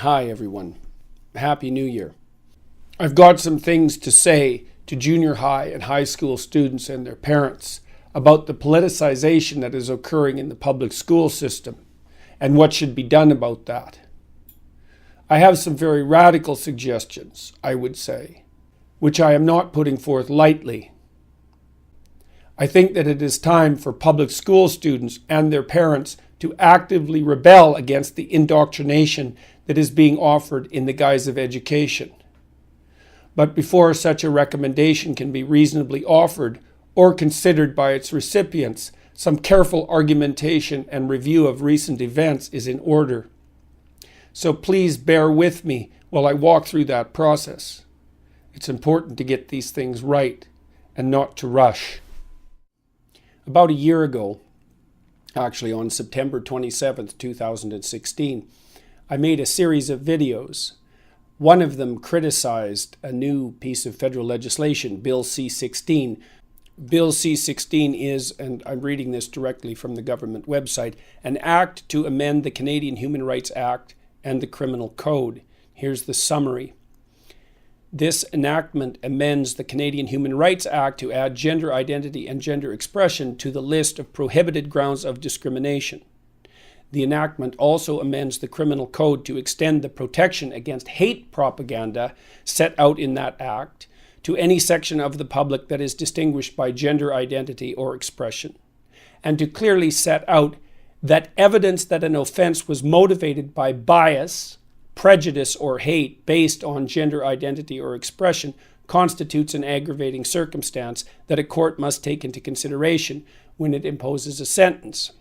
Hi everyone. Happy New Year. I've got some things to say to junior high and high school students and their parents about the politicization that is occurring in the public school system and what should be done about that. I have some very radical suggestions, I would say, which I am not putting forth lightly. I think that it is time for public school students and their parents to actively rebel against the indoctrination that is being offered in the guise of education. But before such a recommendation can be reasonably offered or considered by its recipients, some careful argumentation and review of recent events is in order. So please bear with me while I walk through that process. It's important to get these things right and not to rush. About a year ago, actually on September 27th, 2016, I made a series of videos. One of them criticized a new piece of federal legislation, Bill C-16. Bill C-16 is, and I'm reading this directly from the government website, an act to amend the Canadian Human Rights Act and the Criminal Code. Here's the summary. This enactment amends the Canadian Human Rights Act to add gender identity and gender expression to the list of prohibited grounds of discrimination. The enactment also amends the Criminal Code to extend the protection against hate propaganda set out in that act to any section of the public that is distinguished by gender identity or expression, and to clearly set out that evidence that an offense was motivated by bias, prejudice, or hate based on gender identity or expression constitutes an aggravating circumstance that a court must take into consideration when it imposes a sentence.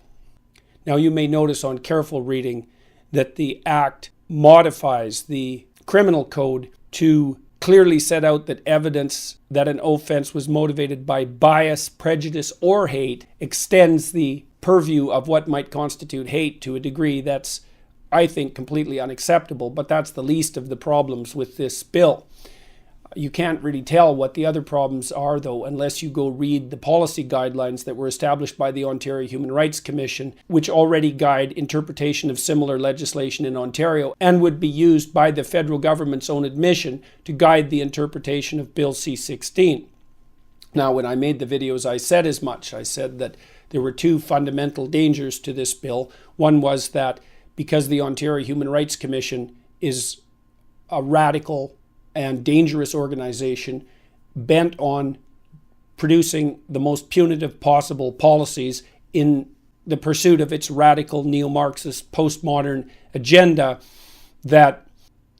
Now, you may notice on careful reading that the Act modifies the Criminal Code to clearly set out that evidence that an offense was motivated by bias, prejudice, or hate extends the purview of what might constitute hate to a degree that's, I think, completely unacceptable, but that's the least of the problems with this bill. You can't really tell what the other problems are, though, unless you go read the policy guidelines that were established by the Ontario Human Rights Commission, which already guide interpretation of similar legislation in Ontario and would be used by the federal government's own admission to guide the interpretation of Bill C-16. Now, when I made the videos, I said as much. I said that there were two fundamental dangers to this bill. One was that because the Ontario Human Rights Commission is a radical and dangerous organization bent on producing the most punitive possible policies in the pursuit of its radical neo-Marxist postmodern agenda, that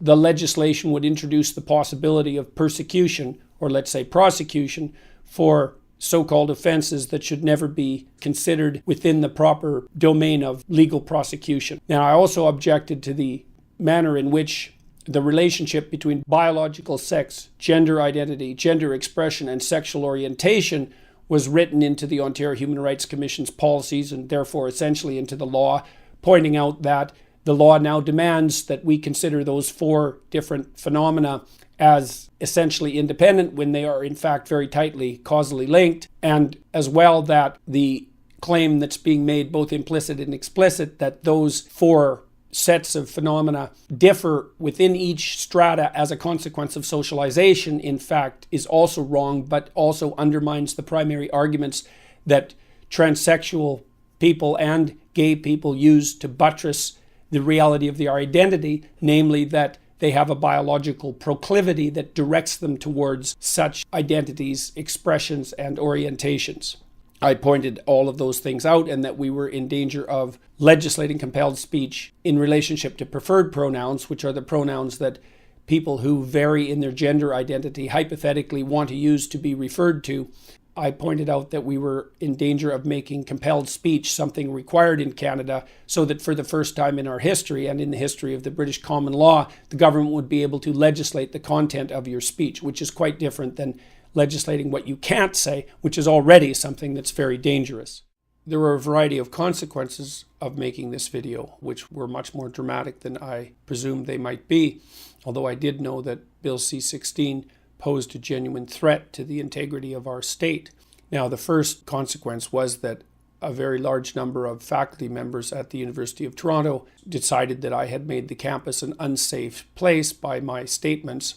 the legislation would introduce the possibility of persecution, or let's say prosecution, for so-called offenses that should never be considered within the proper domain of legal prosecution. Now, I also objected to the manner in which the relationship between biological sex, gender identity, gender expression, and sexual orientation was written into the Ontario Human Rights Commission's policies and therefore essentially into the law, pointing out that the law now demands that we consider those four different phenomena as essentially independent when they are in fact very tightly causally linked, and as well that the claim that's being made, both implicit and explicit, that those four sets of phenomena differ within each strata as a consequence of socialization, in fact, is also wrong, but also undermines the primary arguments that transsexual people and gay people use to buttress the reality of their identity, namely that they have a biological proclivity that directs them towards such identities, expressions, and orientations. I pointed all of those things out, and that we were in danger of legislating compelled speech in relationship to preferred pronouns, which are the pronouns that people who vary in their gender identity hypothetically want to use to be referred to. I pointed out that we were in danger of making compelled speech something required in Canada, so that for the first time in our history and in the history of the British common law, the government would be able to legislate the content of your speech, which is quite different than legislating what you can't say, which is already something that's very dangerous. There were a variety of consequences of making this video, which were much more dramatic than I presumed they might be, although I did know that Bill C-16 posed a genuine threat to the integrity of our state. Now, the first consequence was that a very large number of faculty members at the University of Toronto decided that I had made the campus an unsafe place by my statements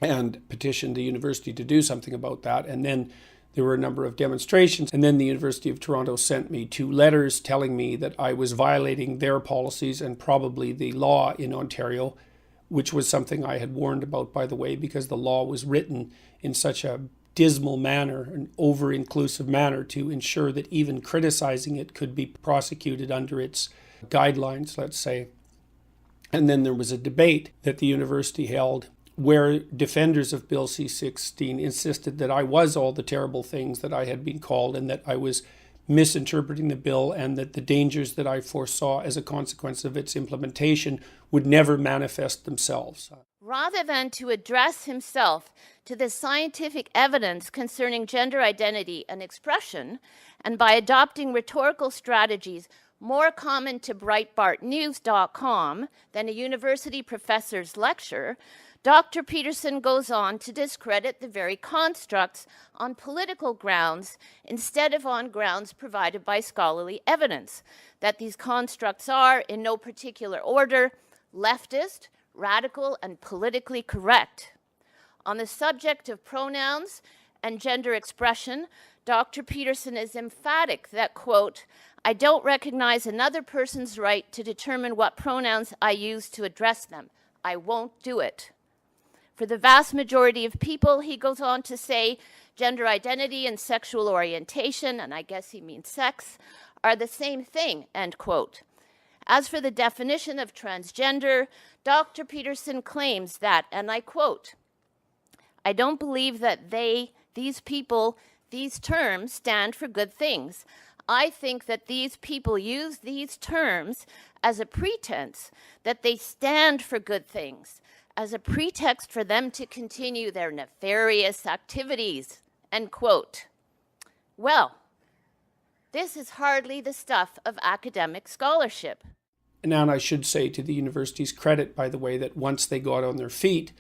and petitioned the university to do something about that. And then there were a number of demonstrations. And then the University of Toronto sent me 2 letters telling me that I was violating their policies and probably the law in Ontario, which was something I had warned about, by the way, because the law was written in such a dismal manner, an over-inclusive manner, to ensure that even criticizing it could be prosecuted under its guidelines, let's say. And then there was a debate that the university held where defenders of Bill C-16 insisted that I was all the terrible things that I had been called and that I was misinterpreting the bill and that the dangers that I foresaw as a consequence of its implementation would never manifest themselves. Rather than to address himself to the scientific evidence concerning gender identity and expression, and by adopting rhetorical strategies more common to BreitbartNews.com than a university professor's lecture, Dr. Peterson goes on to discredit the very constructs on political grounds instead of on grounds provided by scholarly evidence, that these constructs are, in no particular order, leftist, radical, and politically correct. On the subject of pronouns and gender expression, Dr. Peterson is emphatic that, quote, "I don't recognize another person's right to determine what pronouns I use to address them. I won't do it." For the vast majority of people, he goes on to say, gender identity and sexual orientation, and I guess he means sex, are the same thing, end quote. As for the definition of transgender, Dr. Peterson claims that, and I quote, "I don't believe that these people, these terms stand for good things. I think that these people use these terms as a pretense that they stand for good things, as a pretext for them to continue their nefarious activities," end quote. Well, this is hardly the stuff of academic scholarship. And I should say to the university's credit, by the way, that once they got on their feet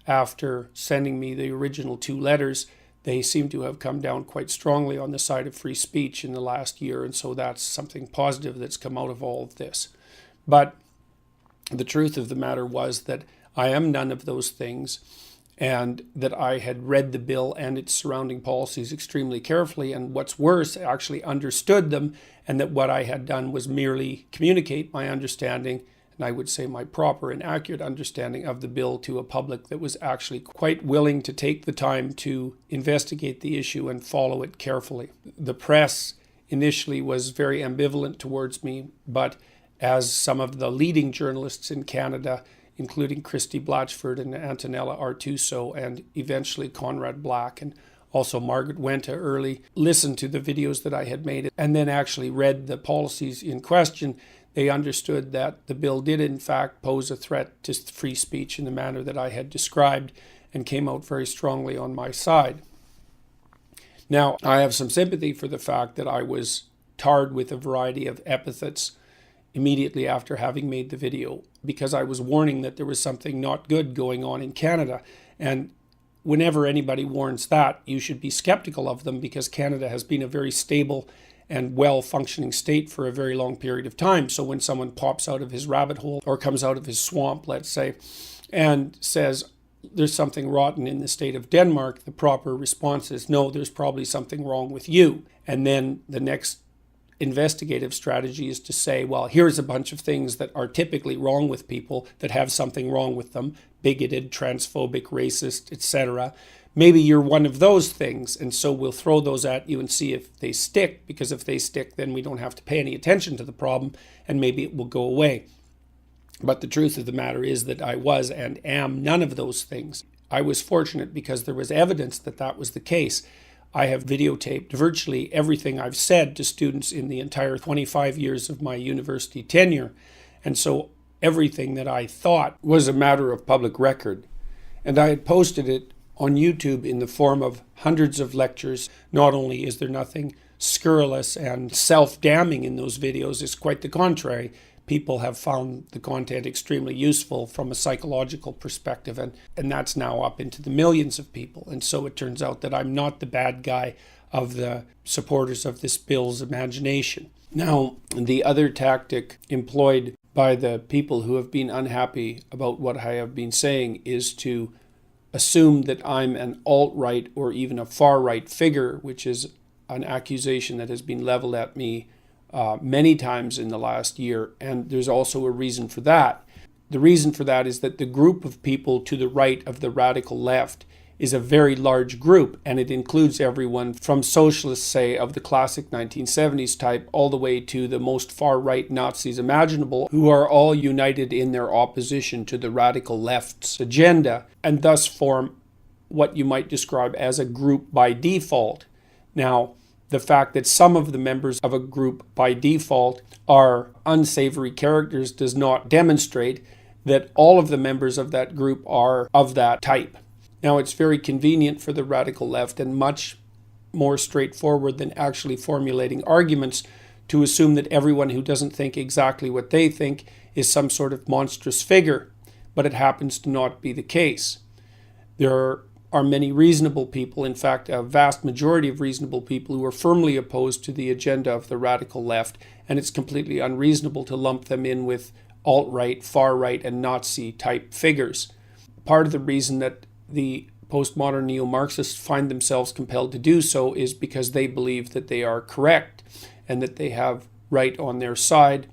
after sending me the original 2 letters, they seem to have come down quite strongly on the side of free speech in the last year. And so that's something positive that's come out of all of this. But the truth of the matter was that I am none of those things, and that I had read the bill and its surrounding policies extremely carefully, and what's worse, actually understood them, and that what I had done was merely communicate my understanding, and I would say my proper and accurate understanding of the bill to a public that was actually quite willing to take the time to investigate the issue and follow it carefully. The press initially was very ambivalent towards me, but as some of the leading journalists in Canada, including Christy Blatchford and Antonella Artuso, and eventually Conrad Black, and also Margaret Wenta early, listened to the videos that I had made and then actually read the policies in question. They understood that the bill did in fact pose a threat to free speech in the manner that I had described, and came out very strongly on my side. Now, I have some sympathy for the fact that I was tarred with a variety of epithets immediately after having made the video, because I was warning that there was something not good going on in Canada. And whenever anybody warns that, you should be skeptical of them, because Canada has been a very stable and well-functioning state for a very long period of time. So when someone pops out of his rabbit hole or comes out of his swamp, let's say, and says there's something rotten in the state of Denmark, the proper response is, no, there's probably something wrong with you. And then the next investigative strategy is to say, well, here's a bunch of things that are typically wrong with people that have something wrong with them: bigoted, transphobic, racist, etc. Maybe you're one of those things, and so we'll throw those at you and see if they stick, because if they stick, then we don't have to pay any attention to the problem, and maybe it will go away. But the truth of the matter is that I was and am none of those things. I was fortunate because there was evidence that that was the case. I have videotaped virtually everything I've said to students in the entire 25 years of my university tenure. And so everything that I thought was a matter of public record. And I had posted it on YouTube in the form of hundreds of lectures. Not only is there nothing scurrilous and self-damning in those videos, it's quite the contrary. People have found the content extremely useful from a psychological perspective, and that's now up into the millions of people. And so it turns out that I'm not the bad guy. of the supporters of this bill's imagination. Now, the other tactic employed by the people who have been unhappy about what I have been saying is to assume that I'm an alt-right or even a far-right figure, which is an accusation that has been leveled at me many times in the last year, and there's also a reason for that. The reason for that is that the group of people to the right of the radical left is a very large group, and it includes everyone from socialists, say, of the classic 1970s type, all the way to the most far-right Nazis imaginable, who are all united in their opposition to the radical left's agenda, and thus form what you might describe as a group by default. Now, the fact that some of the members of a group by default are unsavory characters does not demonstrate that all of the members of that group are of that type. Now, it's very convenient for the radical left and much more straightforward than actually formulating arguments to assume that everyone who doesn't think exactly what they think is some sort of monstrous figure, but it happens to not be the case. There are many reasonable people, in fact, a vast majority of reasonable people who are firmly opposed to the agenda of the radical left, and it's completely unreasonable to lump them in with alt-right, far-right, and Nazi-type figures. Part of the reason that the postmodern neo-Marxists find themselves compelled to do so is because they believe that they are correct and that they have right on their side.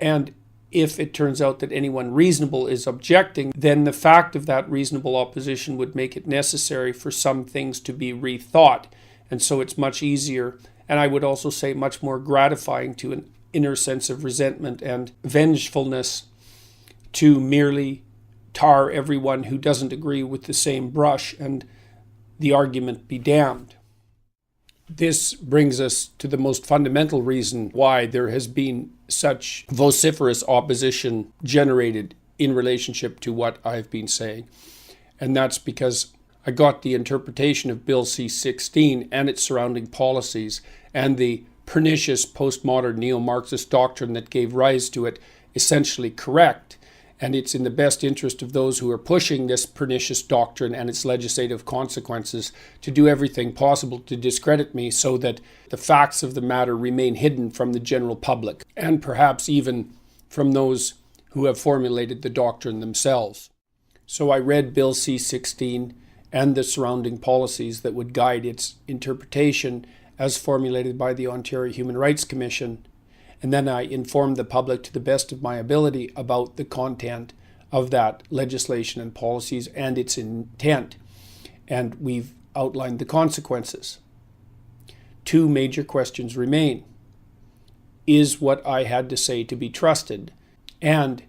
And if it turns out that anyone reasonable is objecting, then the fact of that reasonable opposition would make it necessary for some things to be rethought. And so it's much easier, and I would also say much more gratifying to an inner sense of resentment and vengefulness, to merely tar everyone who doesn't agree with the same brush and the argument be damned. This brings us to the most fundamental reason why there has been such vociferous opposition generated in relationship to what I've been saying. And that's because I got the interpretation of Bill C-16 and its surrounding policies and the pernicious postmodern neo-Marxist doctrine that gave rise to it essentially correct. And it's in the best interest of those who are pushing this pernicious doctrine and its legislative consequences to do everything possible to discredit me so that the facts of the matter remain hidden from the general public, and perhaps even from those who have formulated the doctrine themselves. So I read Bill C-16 and the surrounding policies that would guide its interpretation as formulated by the Ontario Human Rights Commission, and then I informed the public to the best of my ability about the content of that legislation and policies and its intent. And we've outlined the consequences. Two major questions remain. Is what I had to say to be trusted? And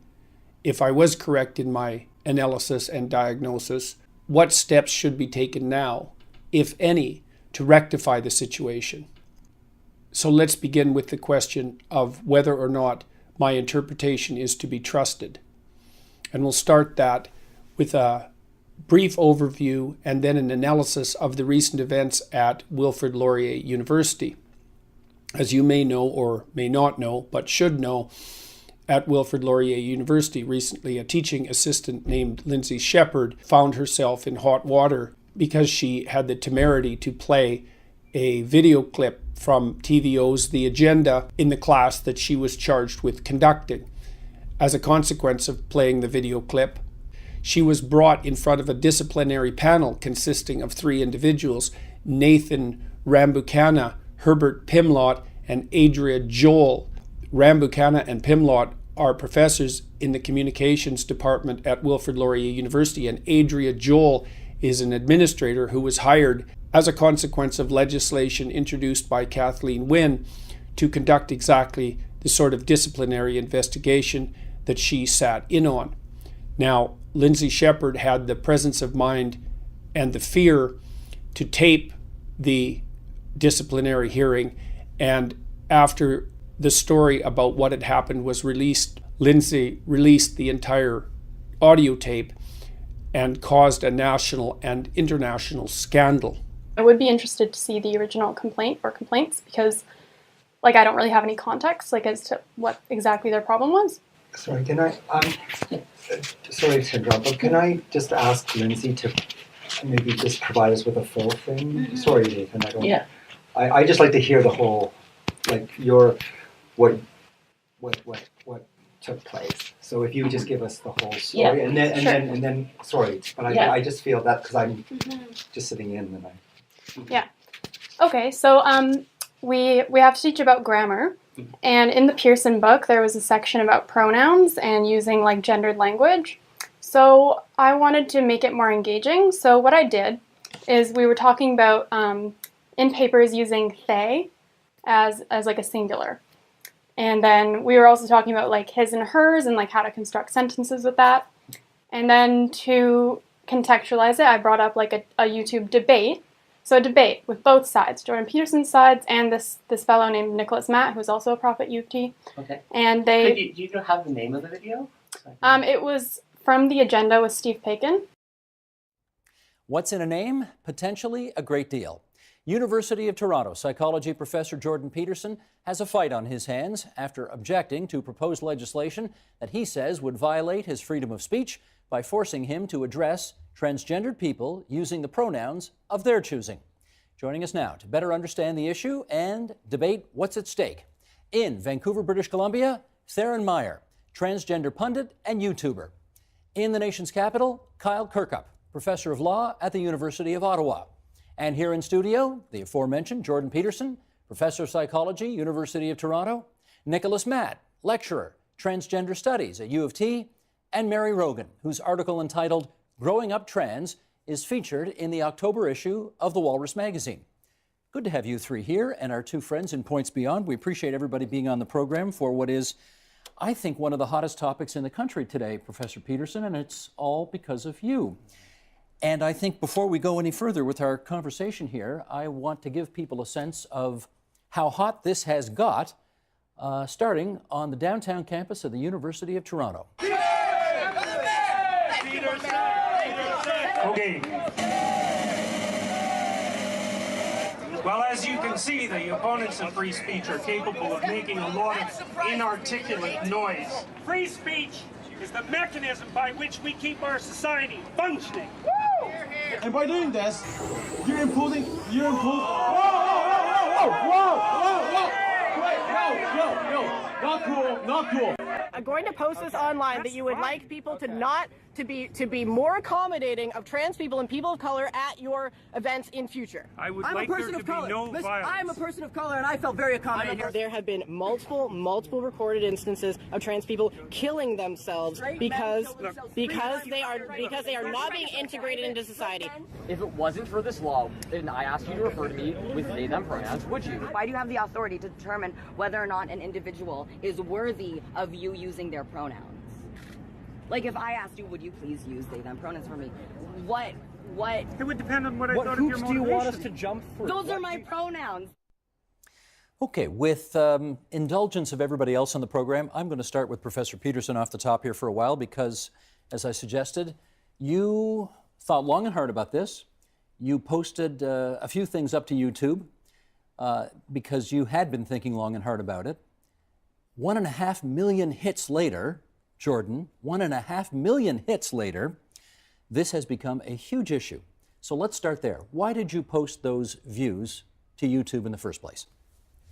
if I was correct in my analysis and diagnosis, what steps should be taken now, if any, to rectify the situation? So let's begin with the question of whether or not my interpretation is to be trusted. And we'll start that with a brief overview and then an analysis of the recent events at Wilfrid Laurier University. As you may know or may not know, but should know, at Wilfrid Laurier University recently, a teaching assistant named Lindsay Shepherd found herself in hot water because she had the temerity to play a video clip from TVO's The Agenda in the class that she was charged with conducting. As a consequence of playing the video clip, she was brought in front of a disciplinary panel consisting of three individuals, Nathan Rambukkana, Herbert Pimlott, and Adria Joel. Rambukkana and Pimlott are professors in the communications department at Wilfrid Laurier University, and Adria Joel is an administrator who was hired as a consequence of legislation introduced by Kathleen Wynne to conduct exactly the sort of disciplinary investigation that she sat in on. Now, Lindsay Shepherd had the presence of mind and the fear to tape the disciplinary hearing, and after the story about what had happened was released, Lindsay released the entire audio tape and caused a national and international scandal. I would be interested to see the original complaint or complaints because, I don't really have any context, as to what exactly their problem was. Sorry, can I, sorry to interrupt, but can I just ask Lindsay to maybe just provide us with a full thing? Sorry, Nathan, I don't. Yeah. I just like to hear the whole, like what took place. So if you would just give us the whole story, Yeah, and then sorry, but I just feel that because I'm just sitting in and Yeah. Okay, so we have to teach about grammar, and in the Peterson book there was a section about pronouns and using like gendered language. So I wanted to make it more engaging. So what I did is we were talking about in papers using they as like a singular, and then we were also talking about like his and hers and like how to construct sentences with that. And then to contextualize it, I brought up like a YouTube debate. So a debate with both sides, Jordan Peterson's sides and this fellow named Nicholas Matt, who's also a prof at U of T. Okay. And they... Do you have the name of the video? It was from the agenda with Steve Paikin. What's in a name? Potentially a great deal. University of Toronto psychology professor Jordan Peterson has a fight on his hands after objecting to proposed legislation that he says would violate his freedom of speech by forcing him to address transgendered people using the pronouns of their choosing. Joining us now to better understand the issue and debate what's at stake. In Vancouver, British Columbia, Theron Meyer, transgender pundit and YouTuber. In the nation's capital, Kyle Kirkup, professor of law at the University of Ottawa. And here in studio, the aforementioned Jordan Peterson, professor of psychology, University of Toronto, Nicholas Matt, lecturer, transgender studies at U of T, and Mary Rogan, whose article entitled Growing Up Trans is featured in the October issue of the Walrus magazine. Good to have you three here and our two friends in Points Beyond. We appreciate everybody being on the program for what is, I think, one of the hottest topics in the country today, Professor Peterson, and it's all because of you. And I think before we go any further with our conversation here, I want to give people a sense of how hot this has got, starting on the downtown campus of the University of Toronto. Okay. Well, as you can see, the opponents of free speech are capable of making a lot of inarticulate noise. Free speech is the mechanism by which we keep our society functioning. Woo! And by doing this, you're imposing, whoa, whoa, whoa, whoa, whoa, whoa, not cool, not cool. I'm going to post this online that you would like people to be more accommodating of trans people and people of color at your events in future. I would like there to be no violence. I'm a person of color and I felt very accommodating here. There have been multiple recorded instances of trans people killing themselves because they are not being integrated into society. If it wasn't for this law and I asked you to refer to me with they them pronouns, would you? Why do you have the authority to determine whether or not an individual is worthy of you using their pronouns? Like if I asked you, would you please use they them pronouns for me? What? It would depend on what I thought of your motivation. What hoops do you want us to jump through? Those are my pronouns. Okay, with indulgence of everybody else on the program, I'm going to start with Professor Peterson off the top here for a while because, as I suggested, you thought long and hard about this. You posted a few things up to YouTube because you had been thinking long and hard about it. 1.5 million hits later, Jordan, 1.5 million hits later, this has become a huge issue. So let's start there. Why did you post those views to YouTube in the first place?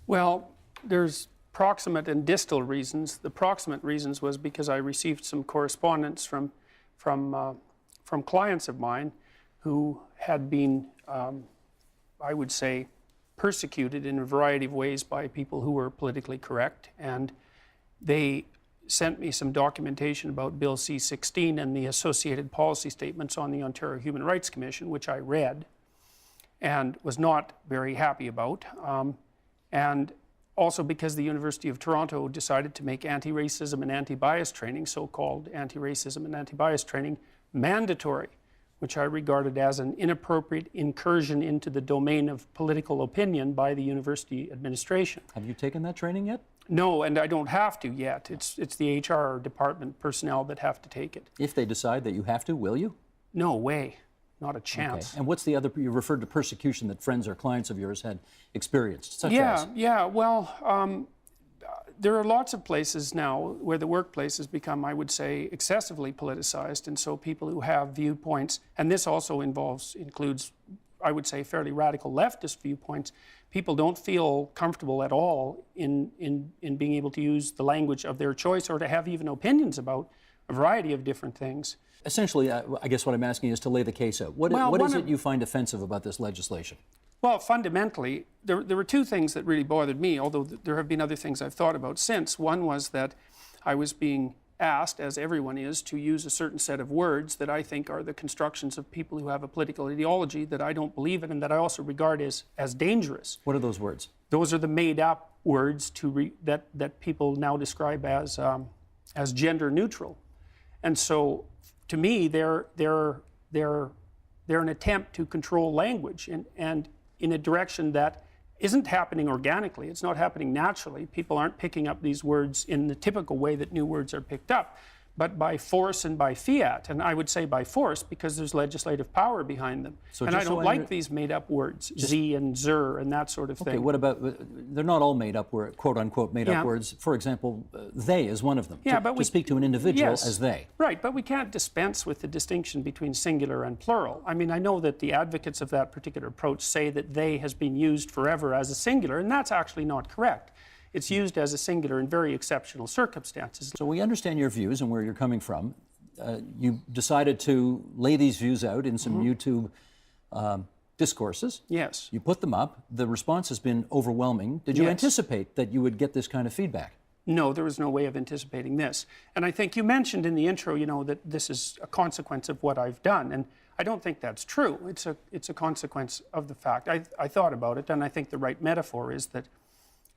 Well, there's proximate and distal reasons. The proximate reasons was because I received some correspondence from clients of mine who had been, I would say, persecuted in a variety of ways by people who were politically correct, and they sent me some documentation about Bill C-16 and the associated policy statements on the Ontario Human Rights Commission, which I read and was not very happy about. And also because the University of Toronto decided to make anti-racism and anti-bias training, so-called anti-racism and anti-bias training, mandatory, which I regarded as an inappropriate incursion into the domain of political opinion by the university administration. Have you taken that training yet? No, and I don't have to yet. It's the HR department personnel that have to take it. If they decide that you have to, will you? No way. Not a chance. Okay. And what's the other, you referred to persecution that friends or clients of yours had experienced, such as? Yeah, well, there are lots of places now where the workplace has become, I would say, excessively politicized, and so people who have viewpoints, and this also includes I would say, fairly radical leftist viewpoints, people don't feel comfortable at all in being able to use the language of their choice or to have even opinions about a variety of different things. Essentially, I guess what I'm asking is to lay the case out. What is it you find offensive about this legislation? Well, fundamentally, there were two things that really bothered me, although there have been other things I've thought about since. One was that I was being asked, as everyone is, to use a certain set of words that I think are the constructions of people who have a political ideology that I don't believe in and that I also regard as dangerous. What are those words? Those are the made-up words that people now describe as gender neutral. And so, to me, they're an attempt to control language and in a direction that isn't happening organically. It's not happening naturally. People aren't picking up these words in the typical way that new words are picked up, but by force and by fiat. And I would say by force because there's legislative power behind them. So and I don't like these made-up words, Z and Zer and that sort of thing. Okay, what about, they're not all made-up, quote-unquote made-up words. For example, they is one of them. Yeah, but to speak to an individual as they. Right, but we can't dispense with the distinction between singular and plural. I mean, I know that the advocates of that particular approach say that they has been used forever as a singular, and that's actually not correct. It's used as a singular in very exceptional circumstances. So we understand your views and where you're coming from. You decided to lay these views out in some YouTube discourses. Yes. You put them up. The response has been overwhelming. Did you anticipate that you would get this kind of feedback? No, there was no way of anticipating this. And I think you mentioned in the intro, you know, that this is a consequence of what I've done. And I don't think that's true. It's a consequence of the fact. I thought about it, and I think the right metaphor is that,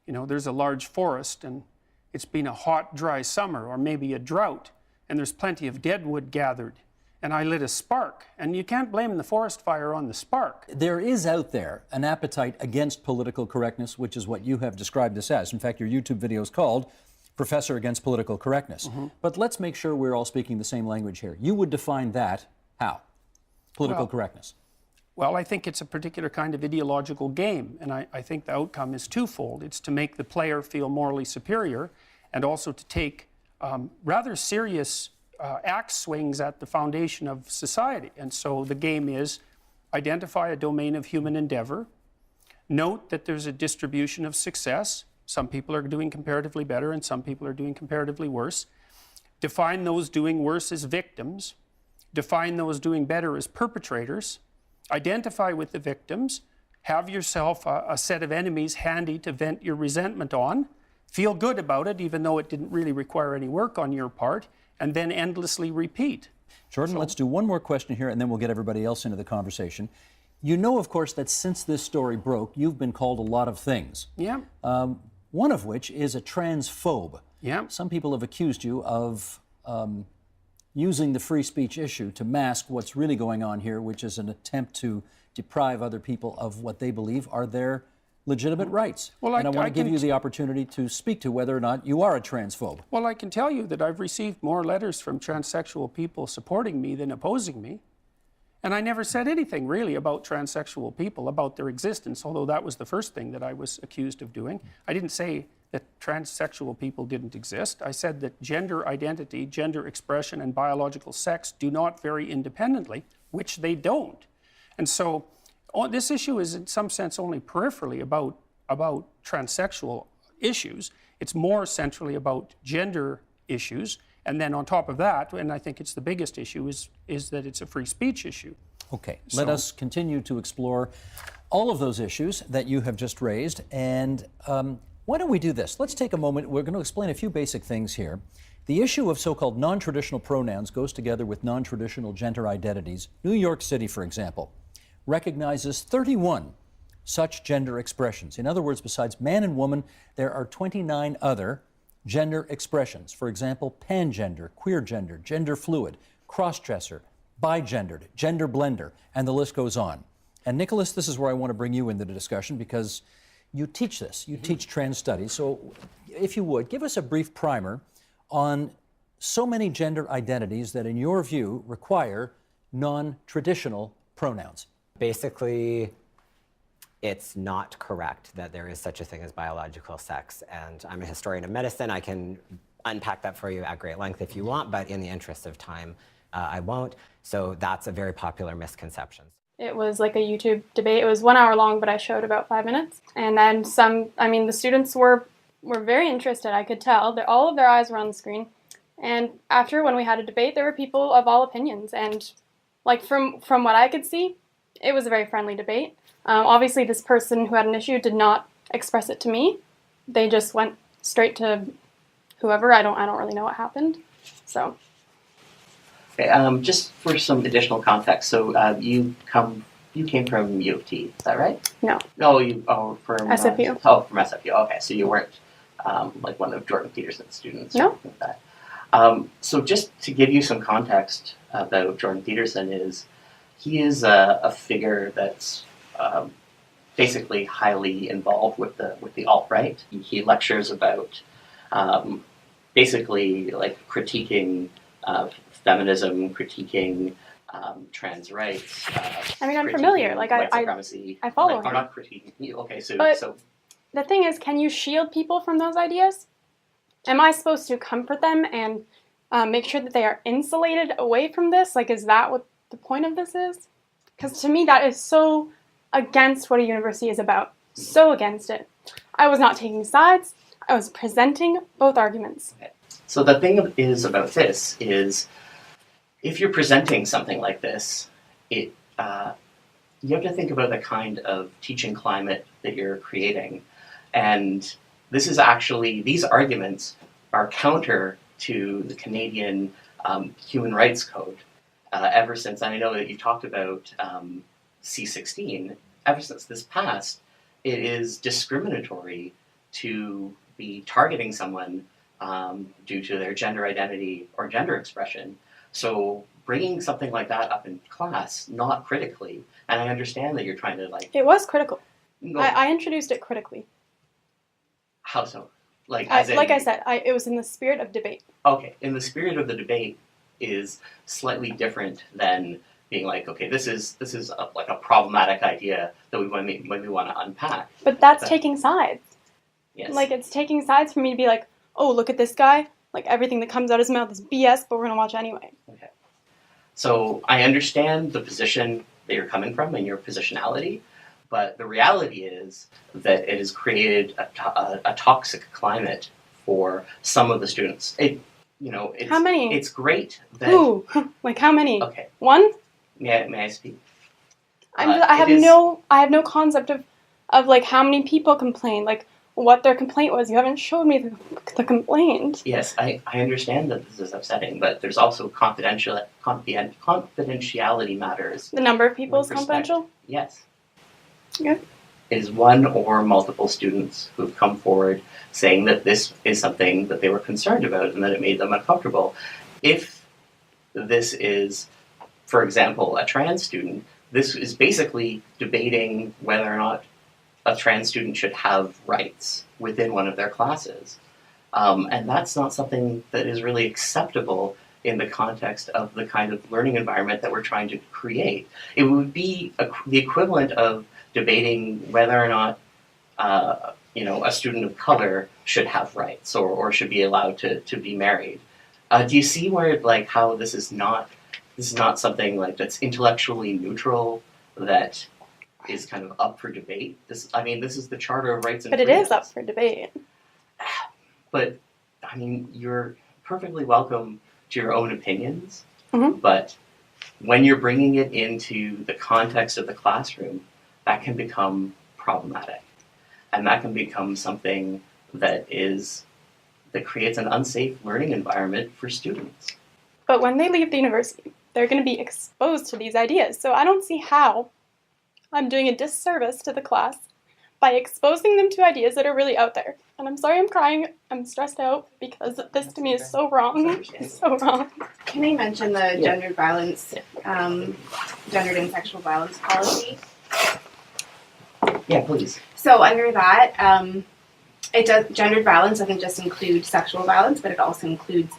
you know, there's a large forest and it's been a hot, dry summer or maybe a drought and there's plenty of dead wood gathered and I lit a spark and you can't blame the forest fire on the spark. There is out there an appetite against political correctness, which is what you have described this as. In fact, your YouTube video is called Professor Against Political Correctness. But let's make sure we're all speaking the same language here. You would define that how? Political correctness. Well, I think it's a particular kind of ideological game, and I think the outcome is twofold. It's to make the player feel morally superior and also to take rather serious axe swings at the foundation of society. And so the game is identify a domain of human endeavor, note that there's a distribution of success. Some people are doing comparatively better and some people are doing comparatively worse. Define those doing worse as victims. Define those doing better as perpetrators. Identify with the victims, have yourself a set of enemies handy to vent your resentment on, feel good about it even though it didn't really require any work on your part, and then endlessly repeat. Jordan, let's do one more question here and then we'll get everybody else into the conversation. You know, of course, that since this story broke, you've been called a lot of things. Yeah. One of which is a transphobe. Yeah. Some people have accused you of using the free speech issue to mask what's really going on here, which is an attempt to deprive other people of what they believe are their legitimate rights. Well, and I want to give you the opportunity to speak to whether or not you are a transphobe. Well, I can tell you that I've received more letters from transsexual people supporting me than opposing me. And I never said anything really about transsexual people, about their existence, although that was the first thing that I was accused of doing. I didn't say that transsexual people didn't exist. I said that gender identity, gender expression, and biological sex do not vary independently, which they don't. And so this issue is in some sense only peripherally about transsexual issues. It's more centrally about gender issues. And then on top of that, and I think it's the biggest issue, is that it's a free speech issue. Okay, let us continue to explore all of those issues that you have just raised. And why don't we do this? Let's take a moment. We're going to explain a few basic things here. The issue of so-called non-traditional pronouns goes together with non-traditional gender identities. New York City, for example, recognizes 31 such gender expressions. In other words, besides man and woman, there are 29 other gender expressions. For example, pangender, queer gender, gender fluid, cross-dresser, bigendered, gender blender, and the list goes on. And Nicholas, this is where I want to bring you into the discussion because you teach this. You teach trans studies. So if you would, give us a brief primer on so many gender identities that in your view require non-traditional pronouns. Basically, it's not correct that there is such a thing as biological sex. And I'm a historian of medicine. I can unpack that for you at great length if you want, but in the interest of time, I won't. So that's a very popular misconception. It was like a YouTube debate. It was 1 hour long, but I showed about 5 minutes. And then the students were very interested, I could tell. All of their eyes were on the screen. And after, when we had a debate, there were people of all opinions. And like from what I could see, it was a very friendly debate. Obviously, this person who had an issue did not express it to me. They just went straight to whoever. I don't really know what happened. So. Okay, just for some additional context, so you came from U of T, is that right? No. No, from SFU. From SFU. Okay, so you weren't like one of Jordan Peterson's students. No. Or anything like that. So just to give you some context about Jordan Peterson he is a figure that's basically highly involved with the alt-right. He lectures about basically like critiquing feminism, critiquing trans rights. I'm familiar. Like white supremacy. I follow him. I'm not critiquing you. Okay, so the thing is, can you shield people from those ideas? Am I supposed to comfort them and make sure that they are insulated away from this? Like, is that what the point of this is? Because to me, that is so against what a university is about. So against it. I was not taking sides. I was presenting both arguments. Okay. So the thing about this is, if you're presenting something like this, you have to think about the kind of teaching climate that you're creating. And these arguments are counter to the Canadian Human Rights Code. Ever since, and I know that you talked about C-16, ever since this passed, it is discriminatory to be targeting someone due to their gender identity or gender expression. So bringing something like that up in class, not critically, and I understand that you're trying to It was critical. No. I introduced it critically. How so? Like I said, it was in the spirit of debate. Okay, in the spirit of the debate is slightly different than being like, okay, this is like a problematic idea that we want to unpack. But that's taking sides. Yes. Like, it's taking sides for me to be like, oh, look at this guy. Like, everything that comes out of his mouth is BS, but we're going to watch anyway. Okay. So I understand the position that you're coming from and your positionality, but the reality is that it has created a toxic climate for some of the students. How many? It's great that... Ooh, like how many? Okay. One? May I speak? I have no concept of like how many people complained, like what their complaint was. You haven't showed me the complaint. Yes, I understand that this is upsetting, but there's also confidentiality matters. The number of people is confidential? Yes. Yeah. It is one or multiple students who've come forward saying that this is something that they were concerned about and that it made them uncomfortable. If this is, for example, a trans student, this is basically debating whether or not a trans student should have rights within one of their classes. And that's not something that is really acceptable in the context of the kind of learning environment that we're trying to create. It would be the equivalent of debating whether or not a student of color should have rights or should be allowed to be married. Do you see where how this is not something that's intellectually neutral, that is kind of up for debate? This is the Charter of Rights and Freedoms. But it is up for debate. But you're perfectly welcome to your own opinions. Mm-hmm. But when you're bringing it into the context of the classroom, that can become problematic, and that can become something that creates an unsafe learning environment for students. But when they leave the university, they're going to be exposed to these ideas. So I don't see how I'm doing a disservice to the class by exposing them to ideas that are really out there. And I'm sorry I'm crying. I'm stressed out because this to me is so wrong. It's so wrong. Can I mention the gendered violence, gendered and sexual violence policy? Yeah, please. So under that, gendered violence doesn't just include sexual violence, but it also includes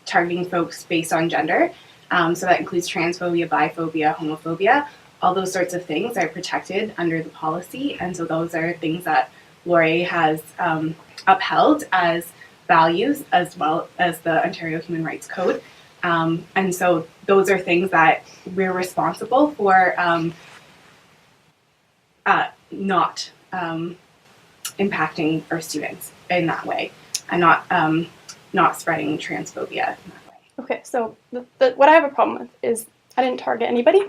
targeting folks based on gender. So that includes transphobia, biphobia, homophobia. All those sorts of things are protected under the policy, and so those are things that Laurier has upheld as values, as well as the Ontario Human Rights Code. And so those are things that we're responsible for not impacting our students in that way, and not spreading transphobia in that way. Okay, so what I have a problem with is I didn't target anybody.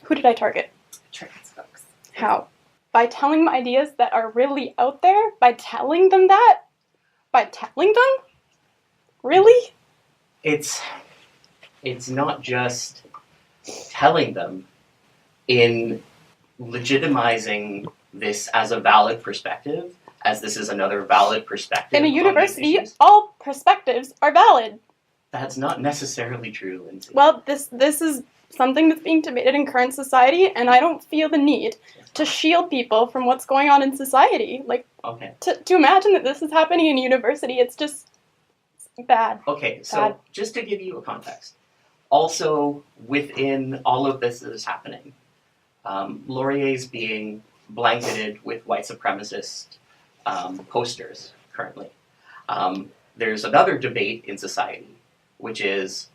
Who did I target? Trans folks. How? By telling them ideas that are really out there? By telling them that? By telling them? Really? It's not just telling them in legitimizing this as a valid perspective, as this is another valid perspective. In a university, all perspectives are valid. That's not necessarily true, Lindsay. Well, this is something that's being debated in current society, and I don't feel the need to shield people from what's going on in society. Like, okay. To imagine that this is happening in university, it's just bad. Okay, so bad. Just to give you a context, also within all of this that is happening, Laurier's being blanketed with white supremacist posters currently. There's another debate in society, which is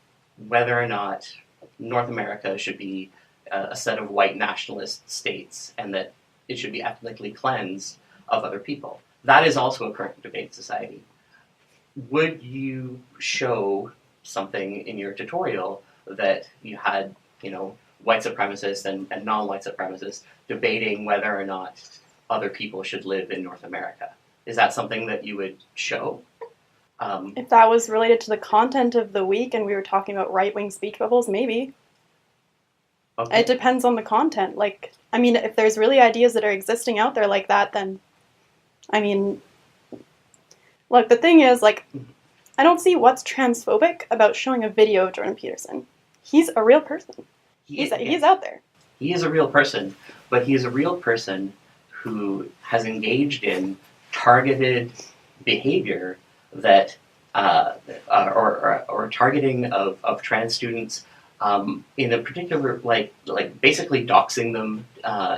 whether or not North America should be a set of white nationalist states and that it should be ethnically cleansed of other people. That is also a current debate in society. Would you show something in your tutorial that you had, white supremacists and non-white supremacists debating whether or not other people should live in North America? Is that something that you would show? If that was related to the content of the week and we were talking about right-wing speech bubbles, maybe. Okay. It depends on the content. Like, I mean, if there's really ideas that are existing out there like that, then, I mean, look, the thing is, like, I don't see what's transphobic about showing a video of Jordan Peterson. He's a real person. He's out there. He is a real person, but he is a real person who has engaged in targeted behavior that, or targeting of trans students in a particular, like basically doxing them,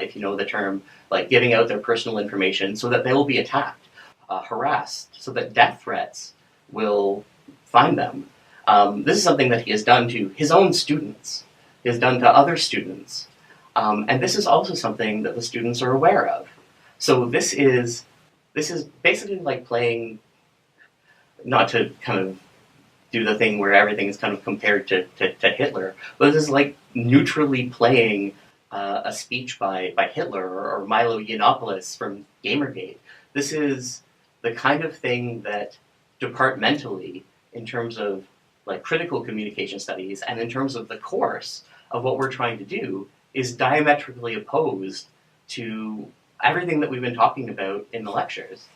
if you know the term, like giving out their personal information so that they will be attacked, harassed, so that death threats will find them. This is something that he has done to his own students. He has done to other students. And this is also something that the students are aware of. So this is basically like playing, not to kind of do the thing where everything is kind of compared to Hitler, but this is like neutrally playing a speech by Hitler or Milo Yiannopoulos from Gamergate. This is the kind of thing that departmentally, in terms of like critical communication studies and in terms of the course of what we're trying to do, is diametrically opposed to everything that we've been talking about in the lectures.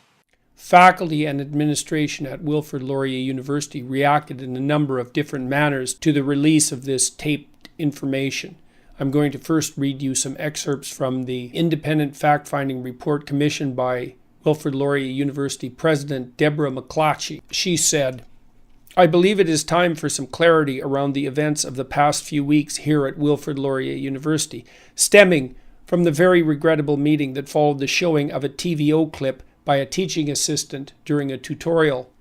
Faculty and administration at Wilfrid Laurier University reacted in a number of different manners to the release of this taped information. I'm going to first read you some excerpts from the independent fact-finding report commissioned by Wilfrid Laurier University President Deborah McClatchy. She said, "I believe it is time for some clarity around the events of the past few weeks here at Wilfrid Laurier University, stemming from the very regrettable meeting that followed the showing of a TVO clip by a teaching assistant during a tutorial.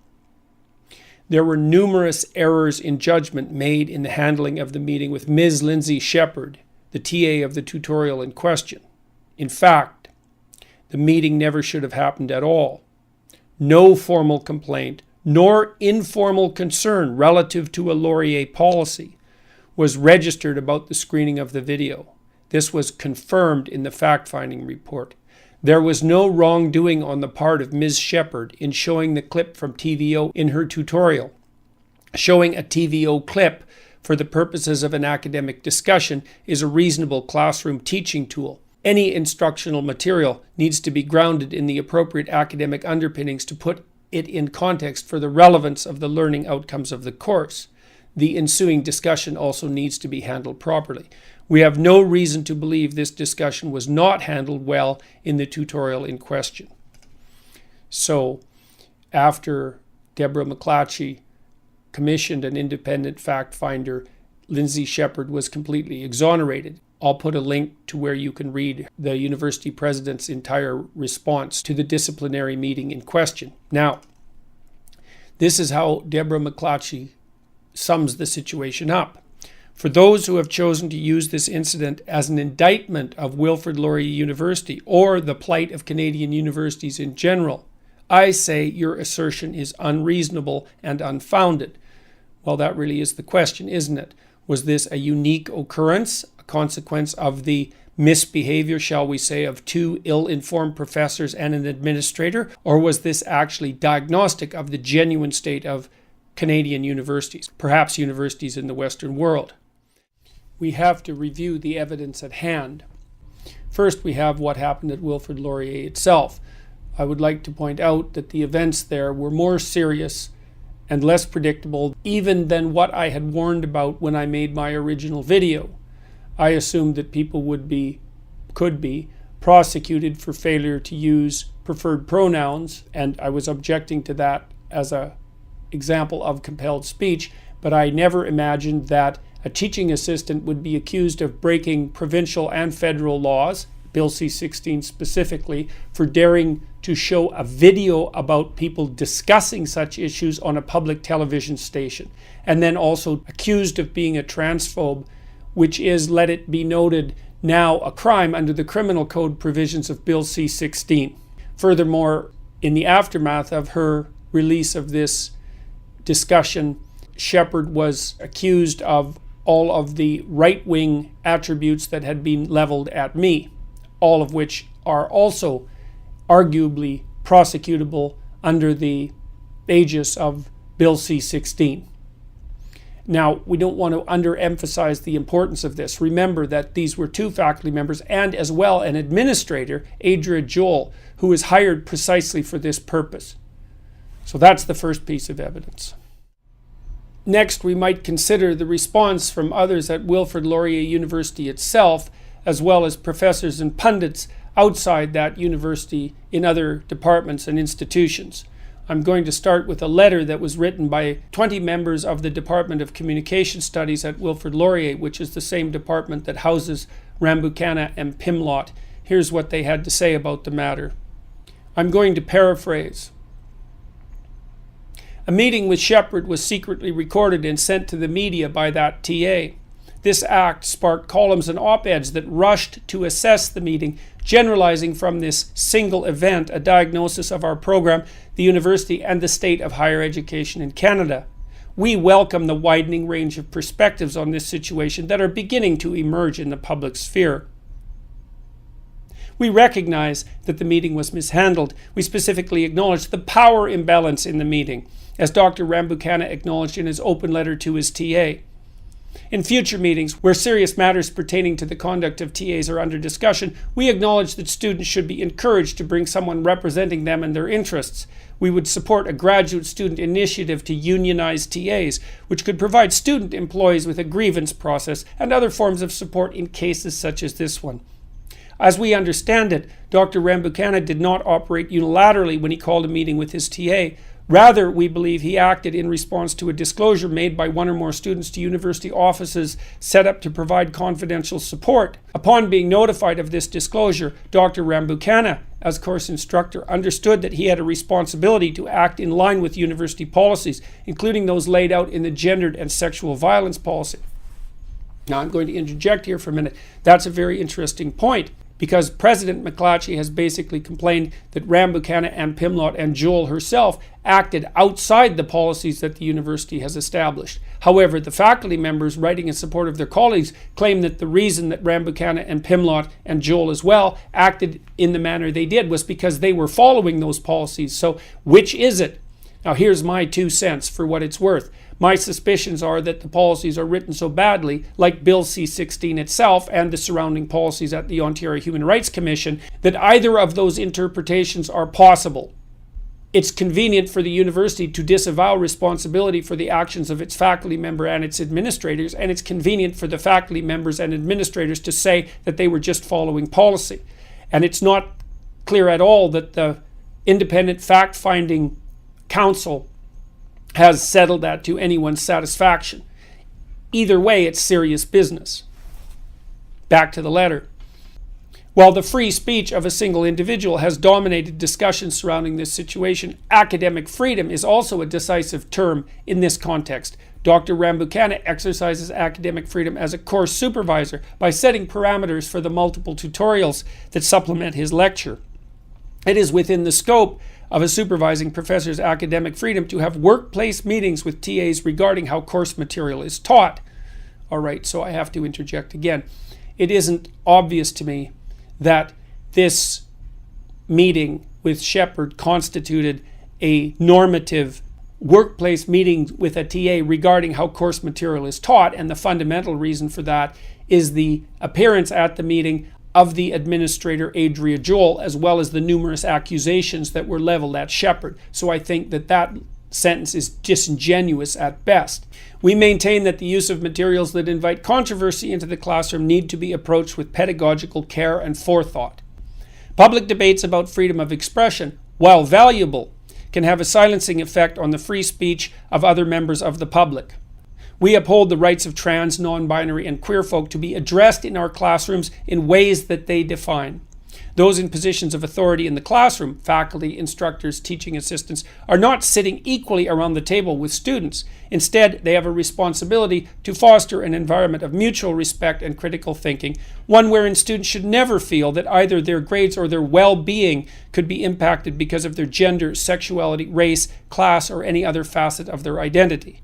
There were numerous errors in judgment made in the handling of the meeting with Ms. Lindsay Shepard, the TA of the tutorial in question. In fact, the meeting never should have happened at all. No formal complaint, nor informal concern relative to a Laurier policy was registered about the screening of the video. This was confirmed in the fact-finding report. There was no wrongdoing on the part of Ms. Shepard in showing the clip from TVO in her tutorial. Showing a TVO clip for the purposes of an academic discussion is a reasonable classroom teaching tool. Any instructional material needs to be grounded in the appropriate academic underpinnings to put it in context for the relevance of the learning outcomes of the course. The ensuing discussion also needs to be handled properly. We have no reason to believe this discussion was not handled well in the tutorial in question." So, after Deborah McClatchy commissioned an independent fact finder, Lindsay Shepard was completely exonerated. I'll put a link to where you can read the university president's entire response to the disciplinary meeting in question. Now, this is how Deborah McClatchy sums the situation up. For those who have chosen to use this incident as an indictment of Wilfrid Laurier University or the plight of Canadian universities in general, I say your assertion is unreasonable and unfounded. Well, that really is the question, isn't it? Was this a unique occurrence, a consequence of the misbehavior, shall we say, of two ill-informed professors and an administrator, or was this actually diagnostic of the genuine state of Canadian universities, perhaps universities in the Western world? We have to review the evidence at hand. First, we have what happened at Wilfrid Laurier itself. I would like to point out that the events there were more serious and less predictable even than what I had warned about when I made my original video. I assumed that people could be prosecuted for failure to use preferred pronouns, and I was objecting to that as an example of compelled speech, but I never imagined that a teaching assistant would be accused of breaking provincial and federal laws, Bill C-16 specifically, for daring to show a video about people discussing such issues on a public television station, and then also accused of being a transphobe, which is, let it be noted, now a crime under the criminal code provisions of Bill C-16. Furthermore, in the aftermath of her release of this discussion, Shepherd was accused of all of the right-wing attributes that had been leveled at me, all of which are also arguably prosecutable under the aegis of Bill C-16. Now, we don't want to underemphasize the importance of this. Remember that these were two faculty members and as well an administrator, Adria Joel, who was hired precisely for this purpose. So that's the first piece of evidence. Next, we might consider the response from others at Wilfrid Laurier University itself, as well as professors and pundits outside that university in other departments and institutions. I'm going to start with a letter that was written by 20 members of the Department of Communication Studies at Wilfrid Laurier, which is the same department that houses Rambucana and Pimlott. Here's what they had to say about the matter. I'm going to paraphrase. A meeting with Shepherd was secretly recorded and sent to the media by that TA. This act sparked columns and op-eds that rushed to assess the meeting, generalizing from this single event a diagnosis of our program, the university, and the state of higher education in Canada. We welcome the widening range of perspectives on this situation that are beginning to emerge in the public sphere. We recognize that the meeting was mishandled. We specifically acknowledge the power imbalance in the meeting, as Dr. Rambucana acknowledged in his open letter to his TA. In future meetings, where serious matters pertaining to the conduct of TAs are under discussion, we acknowledge that students should be encouraged to bring someone representing them and their interests. We would support a graduate student initiative to unionize TAs, which could provide student employees with a grievance process and other forms of support in cases such as this one. As we understand it, Dr. Rambucana did not operate unilaterally when he called a meeting with his TA. Rather, we believe he acted in response to a disclosure made by one or more students to university offices set up to provide confidential support. Upon being notified of this disclosure, Dr. Rambucana, as course instructor, understood that he had a responsibility to act in line with university policies, including those laid out in the gendered and sexual violence policy. Now, I'm going to interject here for a minute. That's a very interesting point, because President McClatchy has basically complained that Rambucana and Pimlott and Joel herself acted outside the policies that the university has established. However, the faculty members writing in support of their colleagues claim that the reason that Rambucana and Pimlott and Joel as well acted in the manner they did was because they were following those policies. So which is it? Now here's my 2 cents for what it's worth. My suspicions are that the policies are written so badly, like Bill C-16 itself and the surrounding policies at the Ontario Human Rights Commission, that either of those interpretations are possible. It's convenient for the university to disavow responsibility for the actions of its faculty member and its administrators, and it's convenient for the faculty members and administrators to say that they were just following policy. And it's not clear at all that the independent fact-finding council has settled that to anyone's satisfaction. Either way, it's serious business. Back to the letter. While the free speech of a single individual has dominated discussions surrounding this situation, academic freedom is also a decisive term in this context. Dr. Rambukkana exercises academic freedom as a course supervisor by setting parameters for the multiple tutorials that supplement his lecture. It is within the scope of a supervising professor's academic freedom to have workplace meetings with TAs regarding how course material is taught. All right, so I have to interject again. It isn't obvious to me that this meeting with Shepherd constituted a normative workplace meeting with a TA regarding how course material is taught, and the fundamental reason for that is the appearance at the meeting of the administrator, Adria Joel, as well as the numerous accusations that were leveled at Shepherd. So I think that sentence is disingenuous at best. We maintain that the use of materials that invite controversy into the classroom need to be approached with pedagogical care and forethought. Public debates about freedom of expression, while valuable, can have a silencing effect on the free speech of other members of the public. We uphold the rights of trans, non-binary, and queer folk to be addressed in our classrooms in ways that they define. Those in positions of authority in the classroom, faculty, instructors, teaching assistants, are not sitting equally around the table with students. Instead, they have a responsibility to foster an environment of mutual respect and critical thinking, one wherein students should never feel that either their grades or their well-being could be impacted because of their gender, sexuality, race, class, or any other facet of their identity.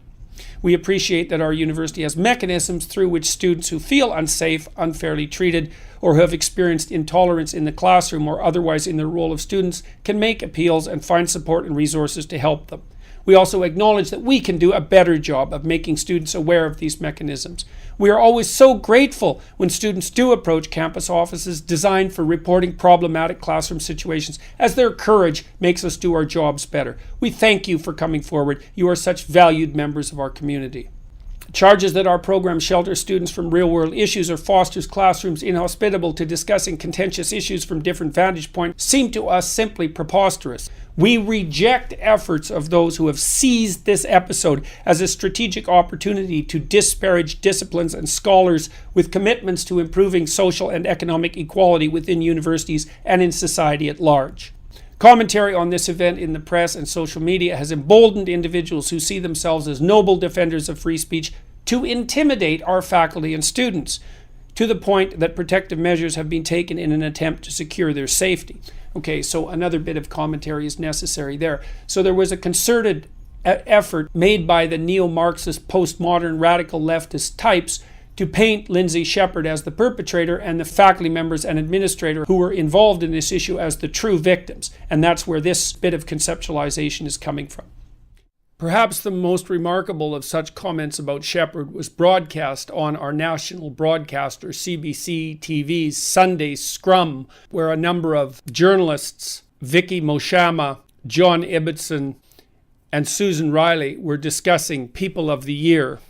We appreciate that our university has mechanisms through which students who feel unsafe, unfairly treated, or who have experienced intolerance in the classroom or otherwise in their role of students can make appeals and find support and resources to help them. We also acknowledge that we can do a better job of making students aware of these mechanisms. We are always so grateful when students do approach campus offices designed for reporting problematic classroom situations, as their courage makes us do our jobs better. We thank you for coming forward. You are such valued members of our community. Charges that our program shelters students from real-world issues or fosters classrooms inhospitable to discussing contentious issues from different vantage points seem to us simply preposterous. We reject efforts of those who have seized this episode as a strategic opportunity to disparage disciplines and scholars with commitments to improving social and economic equality within universities and in society at large. Commentary on this event in the press and social media has emboldened individuals who see themselves as noble defenders of free speech to intimidate our faculty and students, to the point that protective measures have been taken in an attempt to secure their safety. Okay, so another bit of commentary is necessary there. So there was a concerted effort made by the neo-Marxist, postmodern, radical leftist types to paint Lindsay Shepherd as the perpetrator and the faculty members and administrator who were involved in this issue as the true victims. And that's where this bit of conceptualization is coming from. Perhaps the most remarkable of such comments about Shepherd was broadcast on our national broadcaster CBC TV's Sunday Scrum, where a number of journalists, Vicky Moshama, John Ibbotson, and Susan Riley, were discussing People of the Year.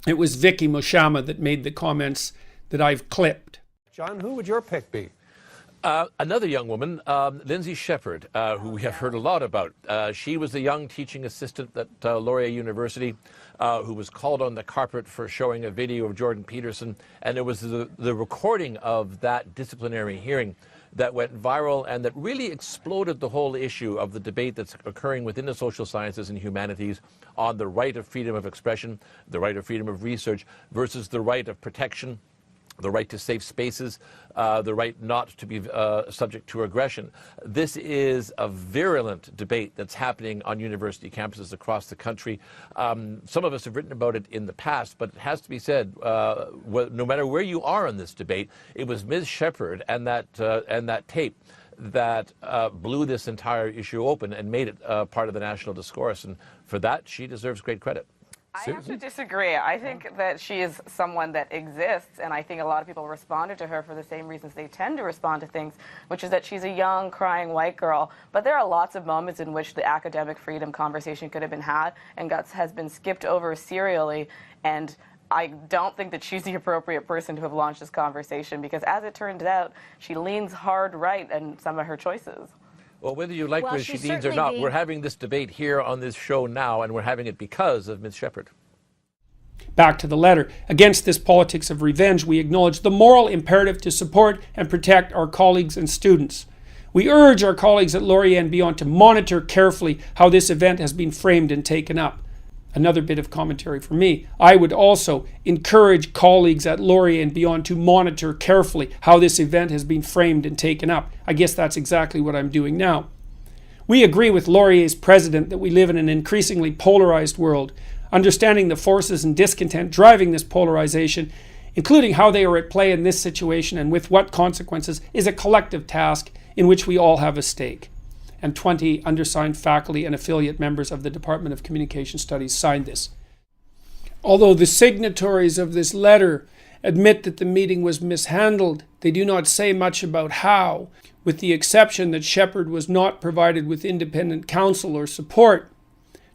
It was Vicky Moshama that made the comments that I've clipped. John, who would your pick be? Another young woman, Lindsay Shepherd, who we have heard a lot about. She was the young teaching assistant at Laurier University who was called on the carpet for showing a video of Jordan Peterson, and it was the recording of that disciplinary hearing that went viral and that really exploded the whole issue of the debate that's occurring within the social sciences and humanities on the right of freedom of expression, the right of freedom of research versus the right of protection, the right to safe spaces, the right not to be subject to aggression. This is a virulent debate that's happening on university campuses across the country. Some of us have written about it in the past, but it has to be said, no matter where you are in this debate, it was Ms. Shepherd and that tape that blew this entire issue open and made it part of the national discourse. And for that, she deserves great credit. I have to disagree. I think that she is someone that exists, and I think a lot of people responded to her for the same reasons they tend to respond to things, which is that she's a young, crying white girl. But there are lots of moments in which the academic freedom conversation could have been had and has been skipped over serially, and I don't think that she's the appropriate person to have launched this conversation because, as it turns out, she leans hard right in some of her choices. Well, whether you like where she leans or not, we're having this debate here on this show now, and we're having it because of Ms. Shepherd. Back to the letter. Against this politics of revenge, we acknowledge the moral imperative to support and protect our colleagues and students. We urge our colleagues at Laurier and beyond to monitor carefully how this event has been framed and taken up. Another bit of commentary from me. I would also encourage colleagues at Laurier and beyond to monitor carefully how this event has been framed and taken up. I guess that's exactly what I'm doing now. We agree with Laurier's president that we live in an increasingly polarized world. Understanding the forces and discontent driving this polarization, including how they are at play in this situation and with what consequences, is a collective task in which we all have a stake. And 20 undersigned faculty and affiliate members of the Department of Communication Studies signed this. Although the signatories of this letter admit that the meeting was mishandled, they do not say much about how, with the exception that Shepherd was not provided with independent counsel or support.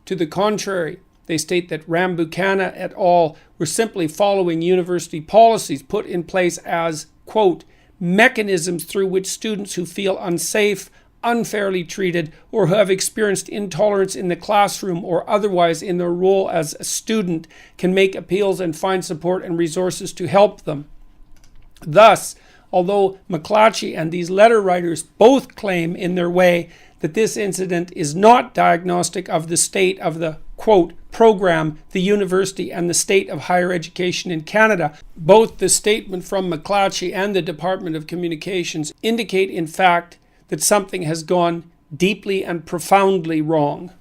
To the contrary, they state that Rambukkana et al. Were simply following university policies put in place as, quote, mechanisms through which students who feel unsafe, unfairly treated, or who have experienced intolerance in the classroom or otherwise in their role as a student can make appeals and find support and resources to help them. Thus, although McClatchy and these letter writers both claim in their way that this incident is not diagnostic of the state of the, quote, program, the university, and the state of higher education in Canada, both the statement from McClatchy and the Department of Communications indicate, in fact, that something has gone deeply and profoundly wrong.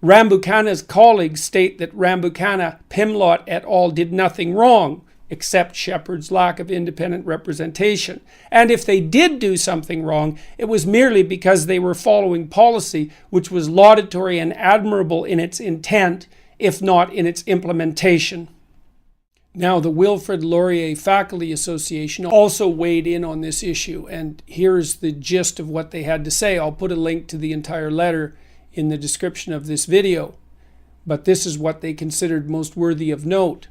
Rambukkana's colleagues state that Rambukkana, Pimlott et al. Did nothing wrong, except Shepherd's lack of independent representation. And if they did do something wrong, it was merely because they were following policy which was laudatory and admirable in its intent, if not in its implementation. Now, the Wilfrid Laurier Faculty Association also weighed in on this issue, and here's the gist of what they had to say. I'll put a link to the entire letter in the description of this video, but this is what they considered most worthy of note.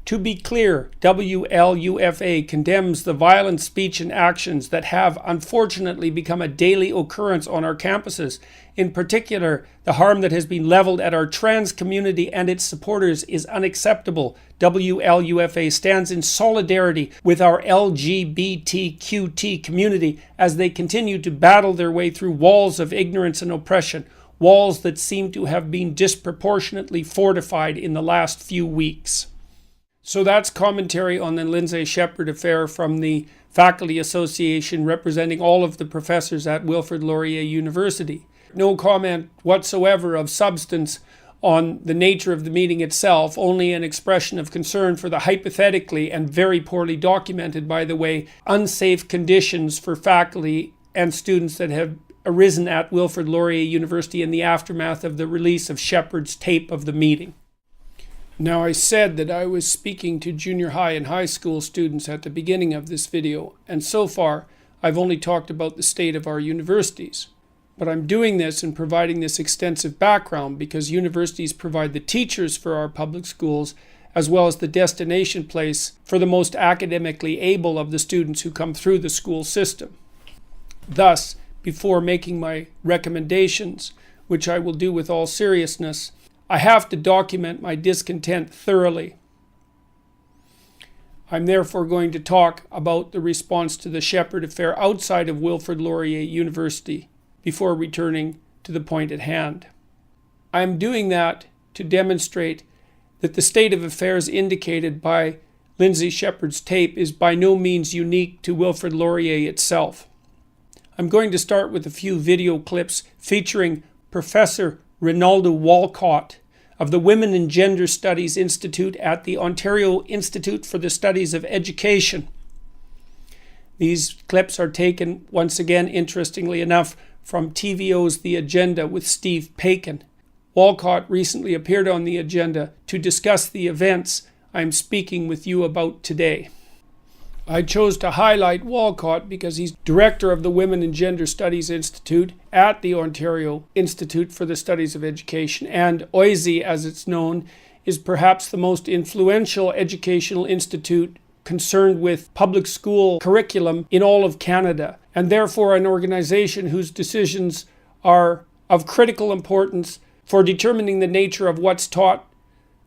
To be clear, WLUFA condemns the violent speech and actions that have unfortunately become a daily occurrence on our campuses. In particular, the harm that has been leveled at our trans community and its supporters is unacceptable. WLUFA stands in solidarity with our LGBTQT community as they continue to battle their way through walls of ignorance and oppression, walls that seem to have been disproportionately fortified in the last few weeks. So that's commentary on the Lindsay Shepherd affair from the Faculty Association representing all of the professors at Wilfrid Laurier University. No comment whatsoever of substance on the nature of the meeting itself, only an expression of concern for the hypothetically and very poorly documented, by the way, unsafe conditions for faculty and students that have arisen at Wilfrid Laurier University in the aftermath of the release of Shepherd's tape of the meeting. Now, I said that I was speaking to junior high and high school students at the beginning of this video, and so far I've only talked about the state of our universities. But I'm doing this and providing this extensive background because universities provide the teachers for our public schools as well as the destination place for the most academically able of the students who come through the school system. Thus, before making my recommendations, which I will do with all seriousness, I have to document my discontent thoroughly. I'm therefore going to talk about the response to the Shepherd affair outside of Wilfrid Laurier University before returning to the point at hand. I am doing that to demonstrate that the state of affairs indicated by Lindsay Shepherd's tape is by no means unique to Wilfrid Laurier itself. I'm going to start with a few video clips featuring Professor Rinaldo Walcott of the Women and Gender Studies Institute at the Ontario Institute for the Studies of Education. These clips are taken, once again, interestingly enough, from TVO's The Agenda with Steve Paikin. Walcott recently appeared on The Agenda to discuss the events I'm speaking with you about today. I chose to highlight Walcott because he's director of the Women and Gender Studies Institute at the Ontario Institute for the Studies of Education, and OISE, as it's known, is perhaps the most influential educational institute concerned with public school curriculum in all of Canada, and therefore an organization whose decisions are of critical importance for determining the nature of what's taught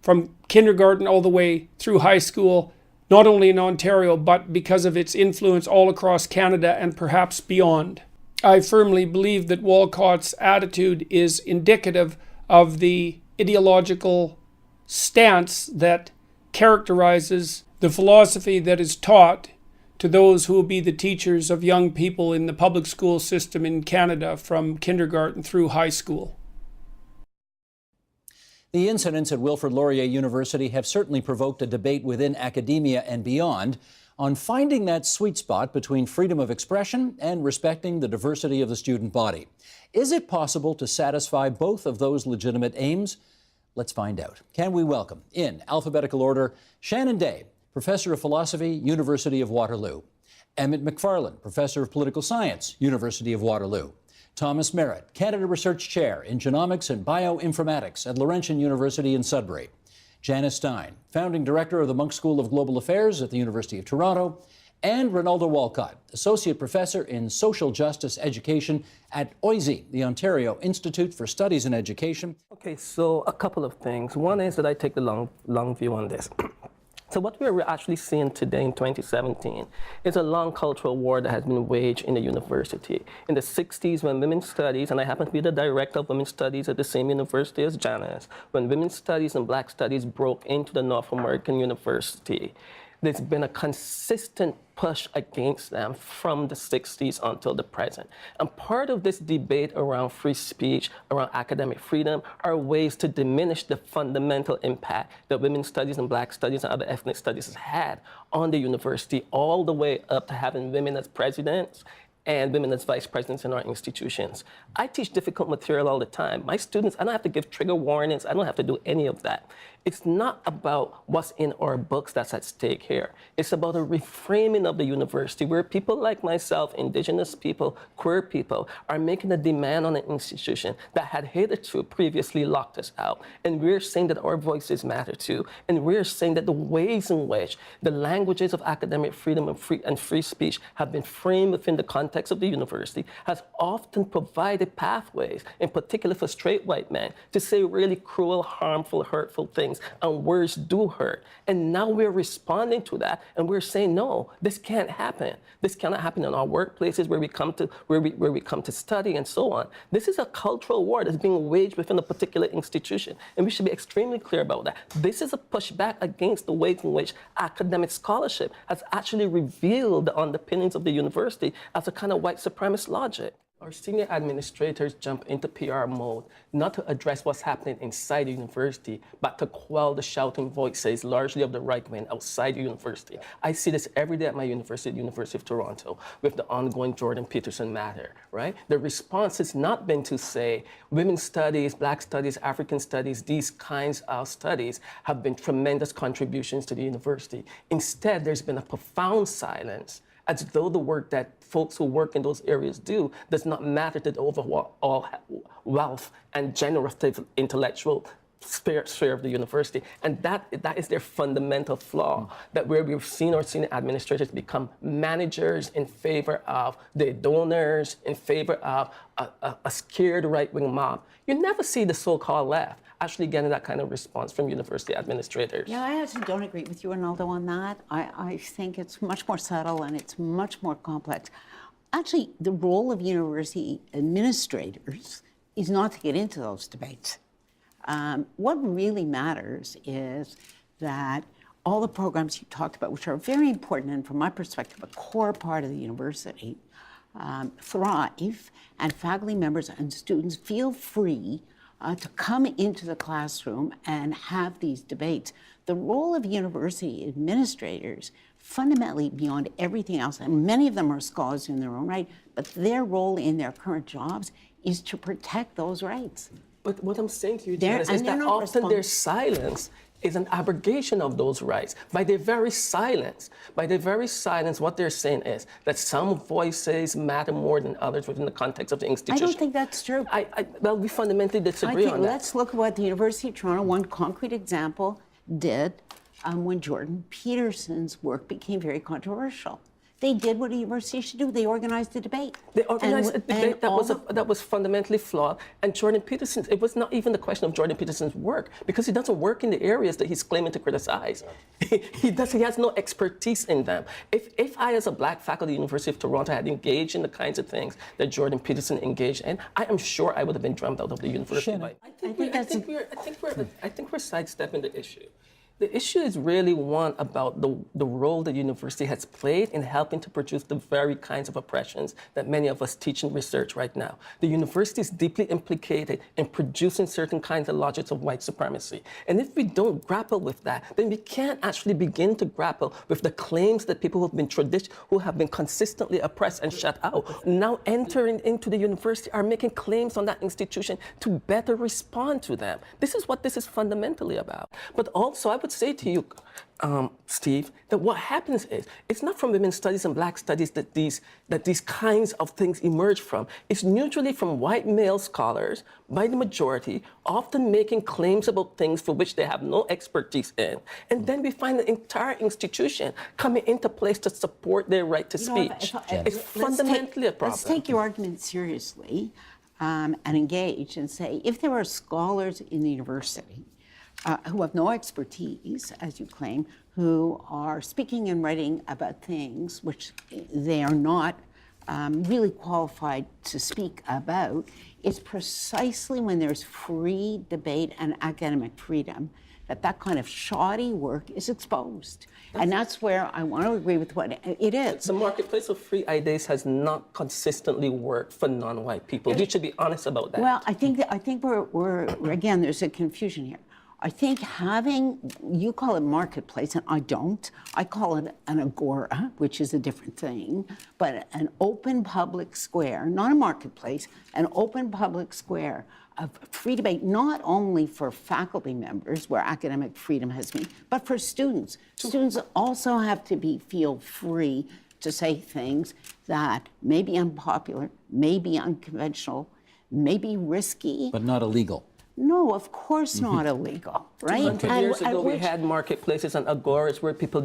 from kindergarten all the way through high school, not only in Ontario, but because of its influence all across Canada and perhaps beyond. I firmly believe that Walcott's attitude is indicative of the ideological stance that characterizes the philosophy that is taught to those who will be the teachers of young people in the public school system in Canada from kindergarten through high school. The incidents at Wilfrid Laurier University have certainly provoked a debate within academia and beyond on finding that sweet spot between freedom of expression and respecting the diversity of the student body. Is it possible to satisfy both of those legitimate aims? Let's find out. Can we welcome, in alphabetical order, Shannon Day, Professor of Philosophy, University of Waterloo; Emmett McFarlane, Professor of Political Science, University of Waterloo; Thomas Merritt, Canada Research Chair in Genomics and Bioinformatics at Laurentian University in Sudbury; Janice Stein, Founding Director of the Munk School of Global Affairs at the University of Toronto; and Ronaldo Walcott, Associate Professor in Social Justice Education at OISE, the Ontario Institute for Studies in Education. Okay, so a couple of things. One is that I take the long view on this. So what we're actually seeing today in 2017 is a long cultural war that has been waged in the university. In the 60s, when women's studies, and I happen to be the director of women's studies at the same university as Janice, when women's studies and black studies broke into the North American University, there's been a consistent push against them from the 60s until the present. And part of this debate around free speech, around academic freedom, are ways to diminish the fundamental impact that women's studies and black studies and other ethnic studies has had on the university, all the way up to having women as presidents and women as vice presidents in our institutions. I teach difficult material all the time. My students, I don't have to give trigger warnings. I don't have to do any of that. It's not about what's in our books that's at stake here. It's about a reframing of the university where people like myself, Indigenous people, queer people, are making a demand on an institution that had hitherto previously locked us out. And we're saying that our voices matter too. And we're saying that the ways in which the languages of academic freedom and free speech have been framed within the context of the university has often provided pathways, in particular for straight white men, to say really cruel, harmful, hurtful things. And words do hurt. And now we're responding to that, and we're saying, no, this can't happen. This cannot happen in our workplaces where we come to study and so on. This is a cultural war that's being waged within a particular institution, and we should be extremely clear about that. This is a pushback against the ways in which academic scholarship has actually revealed the underpinnings of the university as a kind of white supremacist logic. Our senior administrators jump into PR mode, not to address what's happening inside the university, but to quell the shouting voices, largely of the right wing, outside the university. I see this every day at my university, the University of Toronto, with the ongoing Jordan Peterson matter, right? The response has not been to say, women's studies, black studies, African studies, these kinds of studies have been tremendous contributions to the university. Instead, there's been a profound silence, as though the work that folks who work in those areas do does not matter to the overall wealth and generative intellectual sphere of the university. And that is their fundamental flaw, that where we've seen our senior administrators become managers in favor of the donors, in favor of a scared right-wing mob. You never see the so-called left actually getting that kind of response from university administrators. Yeah, I actually don't agree with you, Ronaldo, on that. I think it's much more subtle and it's much more complex. Actually, the role of university administrators is not to get into those debates. What really matters is that all the programs you talked about, which are very important and from my perspective, a core part of the university, thrive, and faculty members and students feel free to come into the classroom and have these debates. The role of university administrators, fundamentally beyond everything else, and many of them are scholars in their own right, but their role in their current jobs is to protect those rights. But what I'm saying to you, Janice, is that often their silence is an abrogation of those rights. By their very silence, what they're saying is that some voices matter more than others within the context of the institution. I don't think that's true. Well, we fundamentally disagree on that. Let's look at what the University of Toronto, one concrete example, did when Jordan Peterson's work became very controversial. They did what a university should do. They organized a debate. They organized a debate that was fundamentally flawed. And Jordan Peterson, it was not even the question of Jordan Peterson's work, because he doesn't work in the areas that he's claiming to criticize. He has no expertise in them. If I, as a black faculty at the University of Toronto, had engaged in the kinds of things that Jordan Peterson engaged in, I am sure I would have been drummed out of the university. I think we're sidestepping the issue. The issue is really one about the role the university has played in helping to produce the very kinds of oppressions that many of us teach and research right now. The university is deeply implicated in producing certain kinds of logics of white supremacy. And if we don't grapple with that, then we can't actually begin to grapple with the claims that people who have been consistently oppressed and shut out, now entering into the university, are making claims on that institution to better respond to them. This is what this is fundamentally about. But also, I would say to you, Steve, that what happens is, it's not from women's studies and black studies that these kinds of things emerge from. It's usually from white male scholars, by the majority, often making claims about things for which they have no expertise in. And then we find the entire institution coming into place to support their right to speech. It's fundamentally a problem. Let's take your argument seriously and engage and say, if there are scholars in the university who have no expertise, as you claim, who are speaking and writing about things which they are not really qualified to speak about, it's precisely when there's free debate and academic freedom that kind of shoddy work is exposed. And that's where I want to agree with what it is. The marketplace of free ideas has not consistently worked for non-white people. We should be honest about that. Well, I think we're again, there's a confusion here. I think having, you call it marketplace, and I don't. I call it an agora, which is a different thing, but an open public square, not a marketplace, an open public square of free debate, not only for faculty members, where academic freedom has been, but for students. Students also have to feel free to say things that may be unpopular, may be unconventional, may be risky. But not illegal. No, of course not illegal, right? 200 years ago, we had marketplaces and agoras where people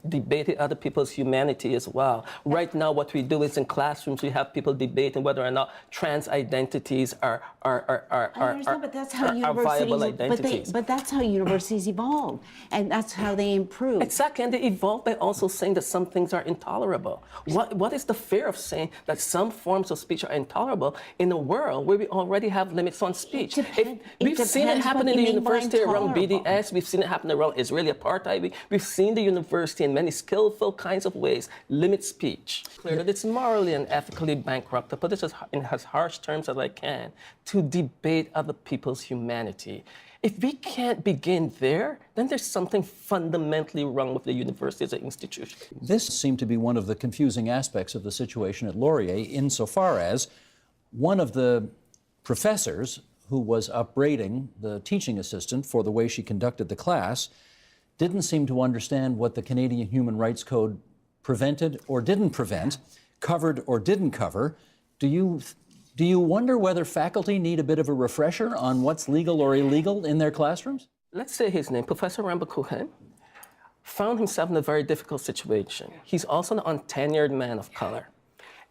debated other people's humanity as well. Right now, what we do is in classrooms, we have people debating whether or not trans identities are viable identities. But that's how universities evolve, and that's how they improve. Exactly, and they evolve by also saying that some things are intolerable. What is the fear of saying that some forms of speech are intolerable in a world where we already have limits on speech? We've seen it happen in the university around BDS. We've seen it happen around Israeli apartheid. We've seen the university in many skillful kinds of ways limit speech. Clear that it's morally and ethically bankrupt, to put this in as harsh terms as I can, to debate other people's humanity. If we can't begin there, then there's something fundamentally wrong with the university as an institution. This seemed to be one of the confusing aspects of the situation at Laurier, insofar as one of the professors who was upbraiding the teaching assistant for the way she conducted the class didn't seem to understand what the Canadian Human Rights Code prevented or didn't prevent, covered or didn't cover. Do you wonder whether faculty need a bit of a refresher on what's legal or illegal in their classrooms? Let's say his name, Professor Rambakuhen, found himself in a very difficult situation. He's also an untenured man of color.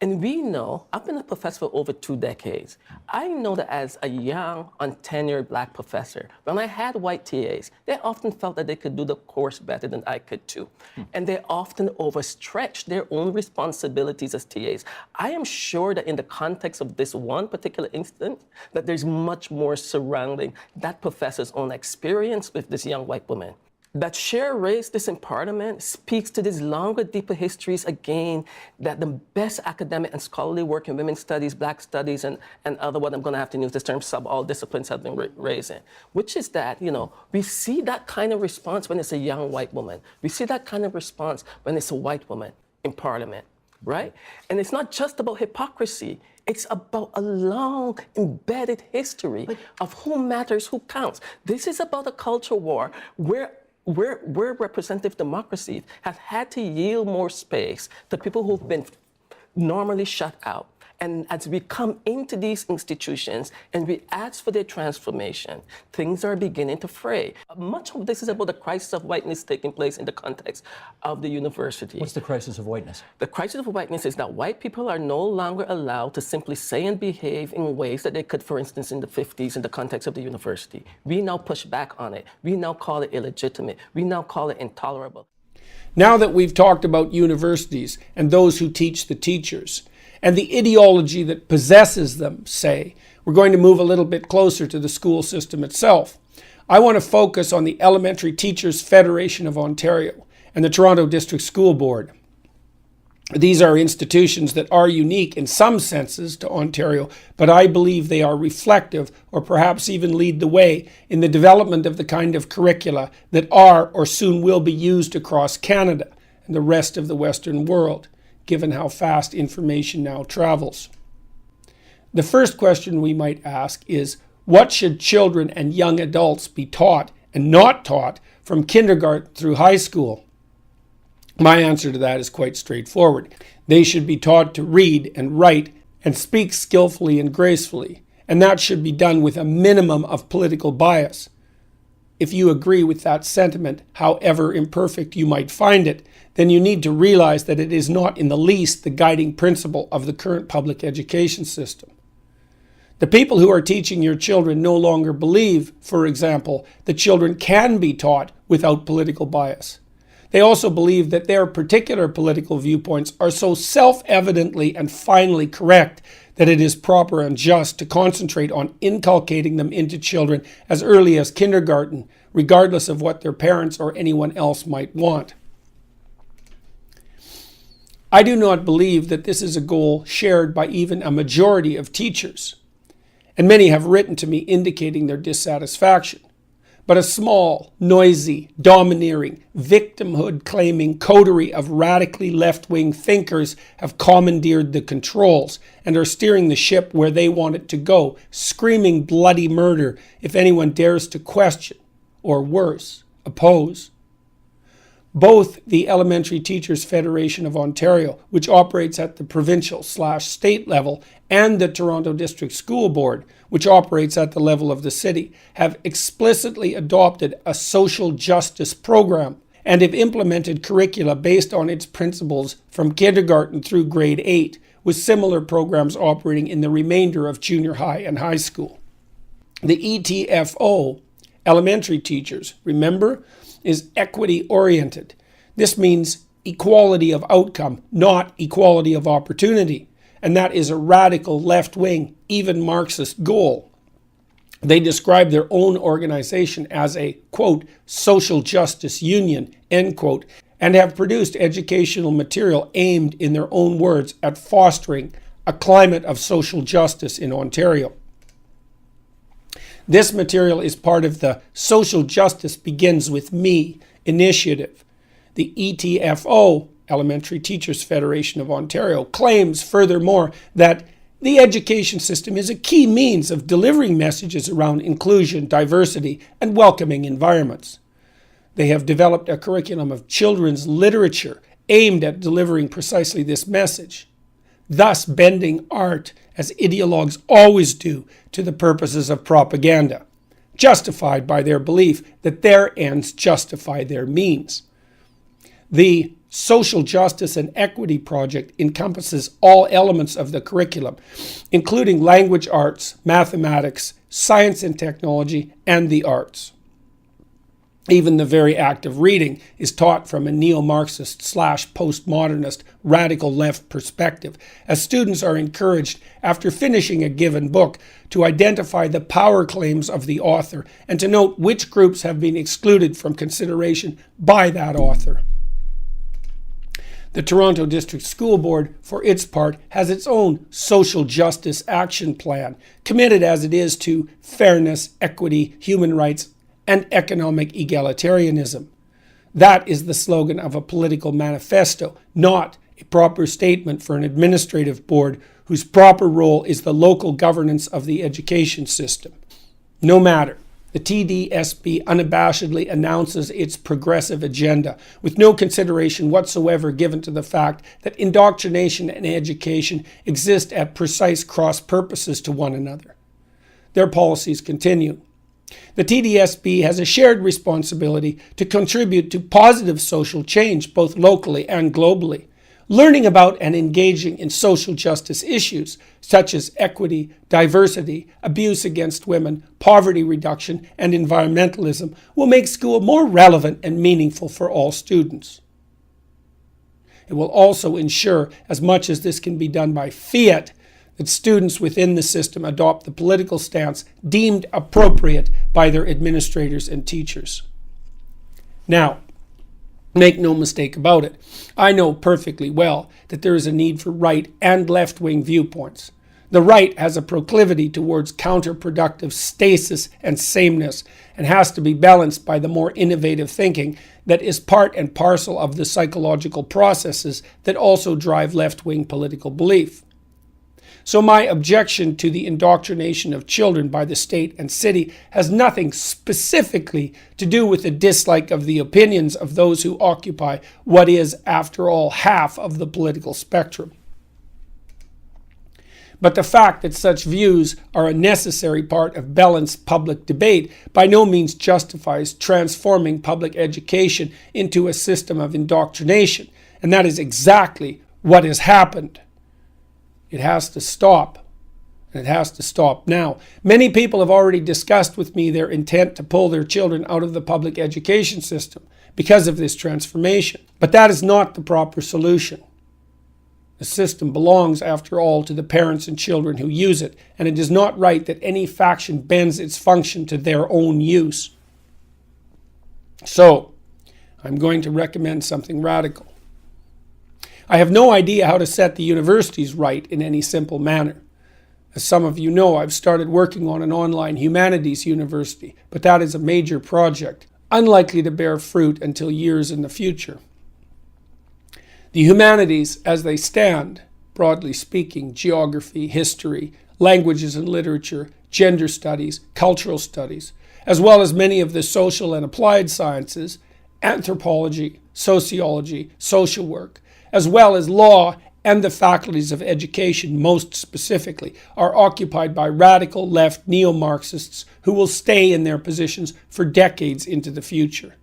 And we know, I've been a professor for over 2 decades. I know that as a young, untenured black professor, when I had white TAs, they often felt that they could do the course better than I could too. And they often overstretched their own responsibilities as TAs. I am sure that in the context of this one particular incident, that there's much more surrounding that professor's own experience with this young white woman. That sheer race disempowerment speaks to these longer, deeper histories again, that the best academic and scholarly work in women's studies, black studies, and other, what I'm going to have to use this term, all disciplines have been raised in, which is that, we see that kind of response when it's a young white woman. We see that kind of response when it's a white woman in parliament, right? And it's not just about hypocrisy. It's about a long, embedded history of who matters, who counts. This is about a culture war where representative democracies have had to yield more space to people who've been normally shut out. And as we come into these institutions and we ask for their transformation, things are beginning to fray. Much of this is about the crisis of whiteness taking place in the context of the university. What's the crisis of whiteness? The crisis of whiteness is that white people are no longer allowed to simply say and behave in ways that they could, for instance, in the 50s in the context of the university. We now push back on it. We now call it illegitimate. We now call it intolerable. Now that we've talked about universities and those who teach the teachers, and the ideology that possesses them, say, we're going to move a little bit closer to the school system itself. I want to focus on the Elementary Teachers Federation of Ontario and the Toronto District School Board. These are institutions that are unique in some senses to Ontario, but I believe they are reflective or perhaps even lead the way in the development of the kind of curricula that are or soon will be used across Canada and the rest of the Western world, given how fast information now travels. The first question we might ask is, what should children and young adults be taught and not taught from kindergarten through high school? My answer to that is quite straightforward. They should be taught to read and write and speak skillfully and gracefully, and that should be done with a minimum of political bias. If you agree with that sentiment, however imperfect you might find it, then you need to realize that it is not in the least the guiding principle of the current public education system. The people who are teaching your children no longer believe, for example, that children can be taught without political bias. They also believe that their particular political viewpoints are so self-evidently and finally correct that it is proper and just to concentrate on inculcating them into children as early as kindergarten, regardless of what their parents or anyone else might want. I do not believe that this is a goal shared by even a majority of teachers, and many have written to me indicating their dissatisfaction. But a small, noisy, domineering, victimhood-claiming coterie of radically left-wing thinkers have commandeered the controls and are steering the ship where they want it to go, screaming bloody murder if anyone dares to question, or worse, oppose. Both the Elementary Teachers Federation of Ontario, which operates at the provincial/state level, and the Toronto District School Board, which operates at the level of the city, have explicitly adopted a social justice program and have implemented curricula based on its principles from kindergarten through grade 8, with similar programs operating in the remainder of junior high and high school. The ETFO, elementary teachers, remember, is equity-oriented. This means equality of outcome, not equality of opportunity. And that is a radical left-wing, even Marxist goal. They describe their own organization as a, quote, social justice union, end quote, and have produced educational material aimed, in their own words, at fostering a climate of social justice in Ontario. This material is part of the Social Justice Begins With Me initiative. The ETFO, Elementary Teachers Federation of Ontario, claims furthermore that the education system is a key means of delivering messages around inclusion, diversity, and welcoming environments. They have developed a curriculum of children's literature aimed at delivering precisely this message, thus bending art, as ideologues always do, to the purposes of propaganda, justified by their belief that their ends justify their means. The Social Justice and Equity Project encompasses all elements of the curriculum, including language arts, mathematics, science and technology, and the arts. Even the very act of reading is taught from a neo-Marxist/postmodernist radical left perspective, as students are encouraged, after finishing a given book, to identify the power claims of the author and to note which groups have been excluded from consideration by that author. The Toronto District School Board, for its part, has its own social justice action plan, committed as it is to fairness, equity, human rights, and economic egalitarianism. That is the slogan of a political manifesto, not a proper statement for an administrative board whose proper role is the local governance of the education system. No matter. The TDSB unabashedly announces its progressive agenda, with no consideration whatsoever given to the fact that indoctrination and education exist at precise cross purposes to one another. Their policies continue. The TDSB has a shared responsibility to contribute to positive social change, both locally and globally. Learning about and engaging in social justice issues such as equity, diversity, abuse against women, poverty reduction, and environmentalism will make school more relevant and meaningful for all students. It will also ensure, as much as this can be done by fiat, that students within the system adopt the political stance deemed appropriate by their administrators and teachers. Now, make no mistake about it, I know perfectly well that there is a need for right and left-wing viewpoints. The right has a proclivity towards counterproductive stasis and sameness, and has to be balanced by the more innovative thinking that is part and parcel of the psychological processes that also drive left-wing political belief. So my objection to the indoctrination of children by the state and city has nothing specifically to do with the dislike of the opinions of those who occupy what is, after all, half of the political spectrum. But the fact that such views are a necessary part of balanced public debate by no means justifies transforming public education into a system of indoctrination, and that is exactly what has happened. It has to stop, and it has to stop now. Many people have already discussed with me their intent to pull their children out of the public education system because of this transformation. But that is not the proper solution. The system belongs, after all, to the parents and children who use it, and it is not right that any faction bends its function to their own use. So, I'm going to recommend something radical. I have no idea how to set the universities right in any simple manner. As some of you know, I've started working on an online humanities university, but that is a major project, unlikely to bear fruit until years in the future. The humanities, as they stand, broadly speaking, geography, history, languages and literature, gender studies, cultural studies, as well as many of the social and applied sciences, anthropology, sociology, social work, as well as law and the faculties of education most specifically, are occupied by radical left neo-Marxists who will stay in their positions for decades into the future.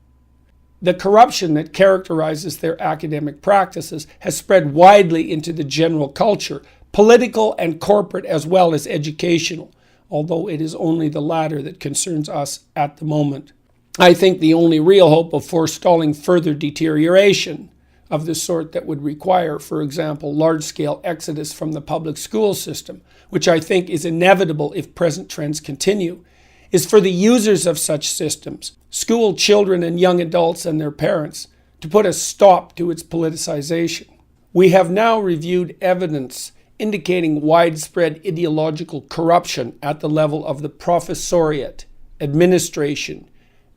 The corruption that characterizes their academic practices has spread widely into the general culture, political and corporate as well as educational, although it is only the latter that concerns us at the moment. I think the only real hope of forestalling further deterioration of the sort that would require, for example, large-scale exodus from the public school system, which I think is inevitable if present trends continue, is for the users of such systems, school children and young adults and their parents, to put a stop to its politicization. We have now reviewed evidence indicating widespread ideological corruption at the level of the professoriate, administration,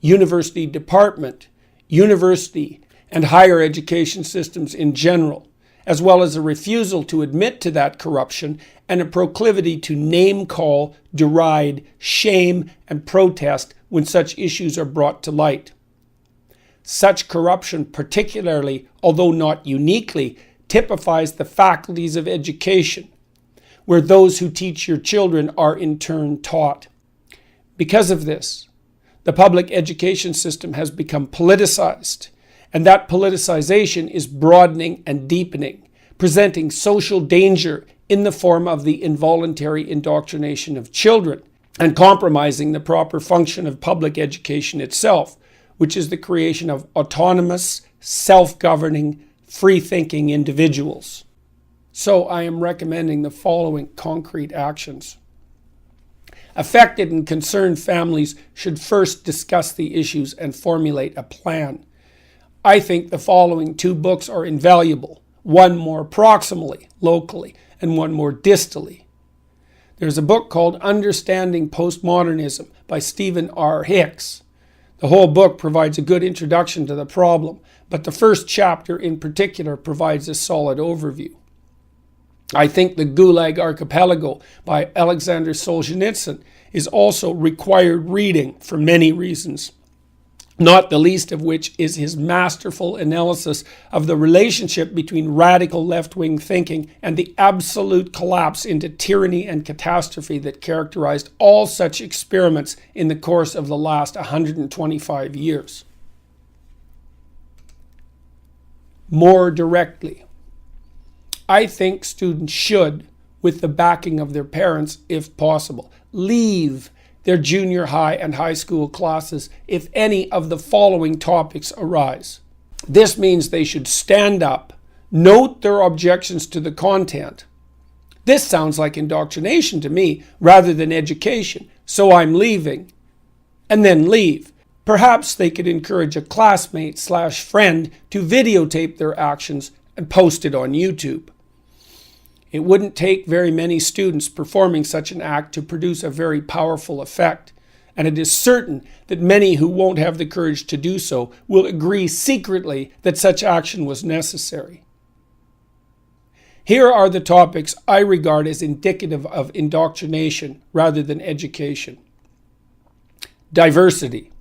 university department, university, and higher education systems in general, as well as a refusal to admit to that corruption and a proclivity to name-call, deride, shame, and protest when such issues are brought to light. Such corruption particularly, although not uniquely, typifies the faculties of education, where those who teach your children are in turn taught. Because of this, the public education system has become politicized, and that politicization is broadening and deepening, presenting social danger in the form of the involuntary indoctrination of children, and compromising the proper function of public education itself, which is the creation of autonomous, self-governing, free-thinking individuals. So I am recommending the following concrete actions. Affected and concerned families should first discuss the issues and formulate a plan. I think the following 2 books are invaluable, one more proximally, locally, and one more distally. There's a book called Understanding Postmodernism by Stephen R. Hicks. The whole book provides a good introduction to the problem, but the first chapter in particular provides a solid overview. I think the Gulag Archipelago by Alexander Solzhenitsyn is also required reading for many reasons, not the least of which is his masterful analysis of the relationship between radical left-wing thinking and the absolute collapse into tyranny and catastrophe that characterized all such experiments in the course of the last 125 years. More directly, I think students should, with the backing of their parents if possible, leave their junior high and high school classes if any of the following topics arise. This means they should stand up, note their objections to the content. This sounds like indoctrination to me rather than education, so I'm leaving, and then leave. Perhaps they could encourage a classmate/friend to videotape their actions and post it on YouTube. It wouldn't take very many students performing such an act to produce a very powerful effect, and it is certain that many who won't have the courage to do so will agree secretly that such action was necessary. Here are the topics I regard as indicative of indoctrination rather than education. Diversity,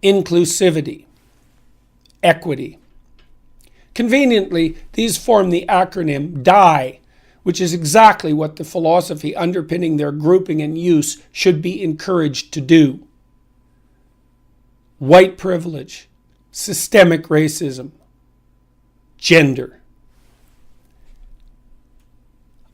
inclusivity, equity. Conveniently, these form the acronym DIE, which is exactly what the philosophy underpinning their grouping and use should be encouraged to do. White privilege, systemic racism, gender.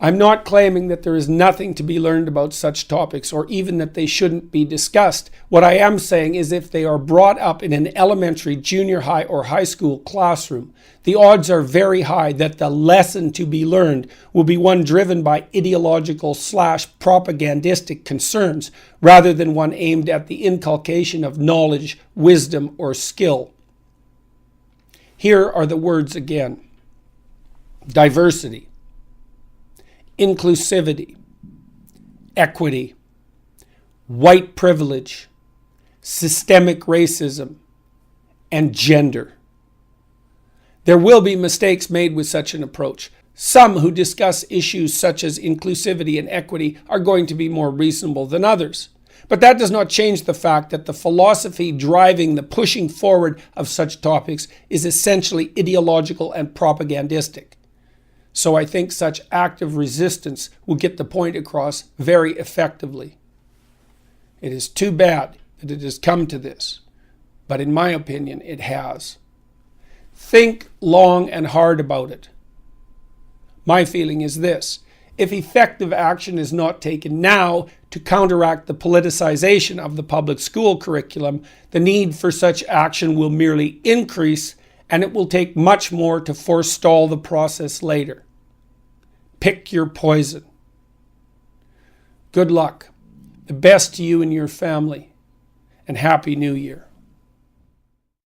I'm not claiming that there is nothing to be learned about such topics or even that they shouldn't be discussed. What I am saying is if they are brought up in an elementary, junior high, or high school classroom, the odds are very high that the lesson to be learned will be one driven by ideological/propagandistic concerns rather than one aimed at the inculcation of knowledge, wisdom, or skill. Here are the words again. Diversity, inclusivity, equity, white privilege, systemic racism, and gender. There will be mistakes made with such an approach. Some who discuss issues such as inclusivity and equity are going to be more reasonable than others. But that does not change the fact that the philosophy driving the pushing forward of such topics is essentially ideological and propagandistic. So I think such active resistance will get the point across very effectively. It is too bad that it has come to this, but in my opinion, it has. Think long and hard about it. My feeling is this: if effective action is not taken now to counteract the politicization of the public school curriculum, the need for such action will merely increase, and it will take much more to forestall the process later. Pick your poison. Good luck. The best to you and your family, and Happy New Year.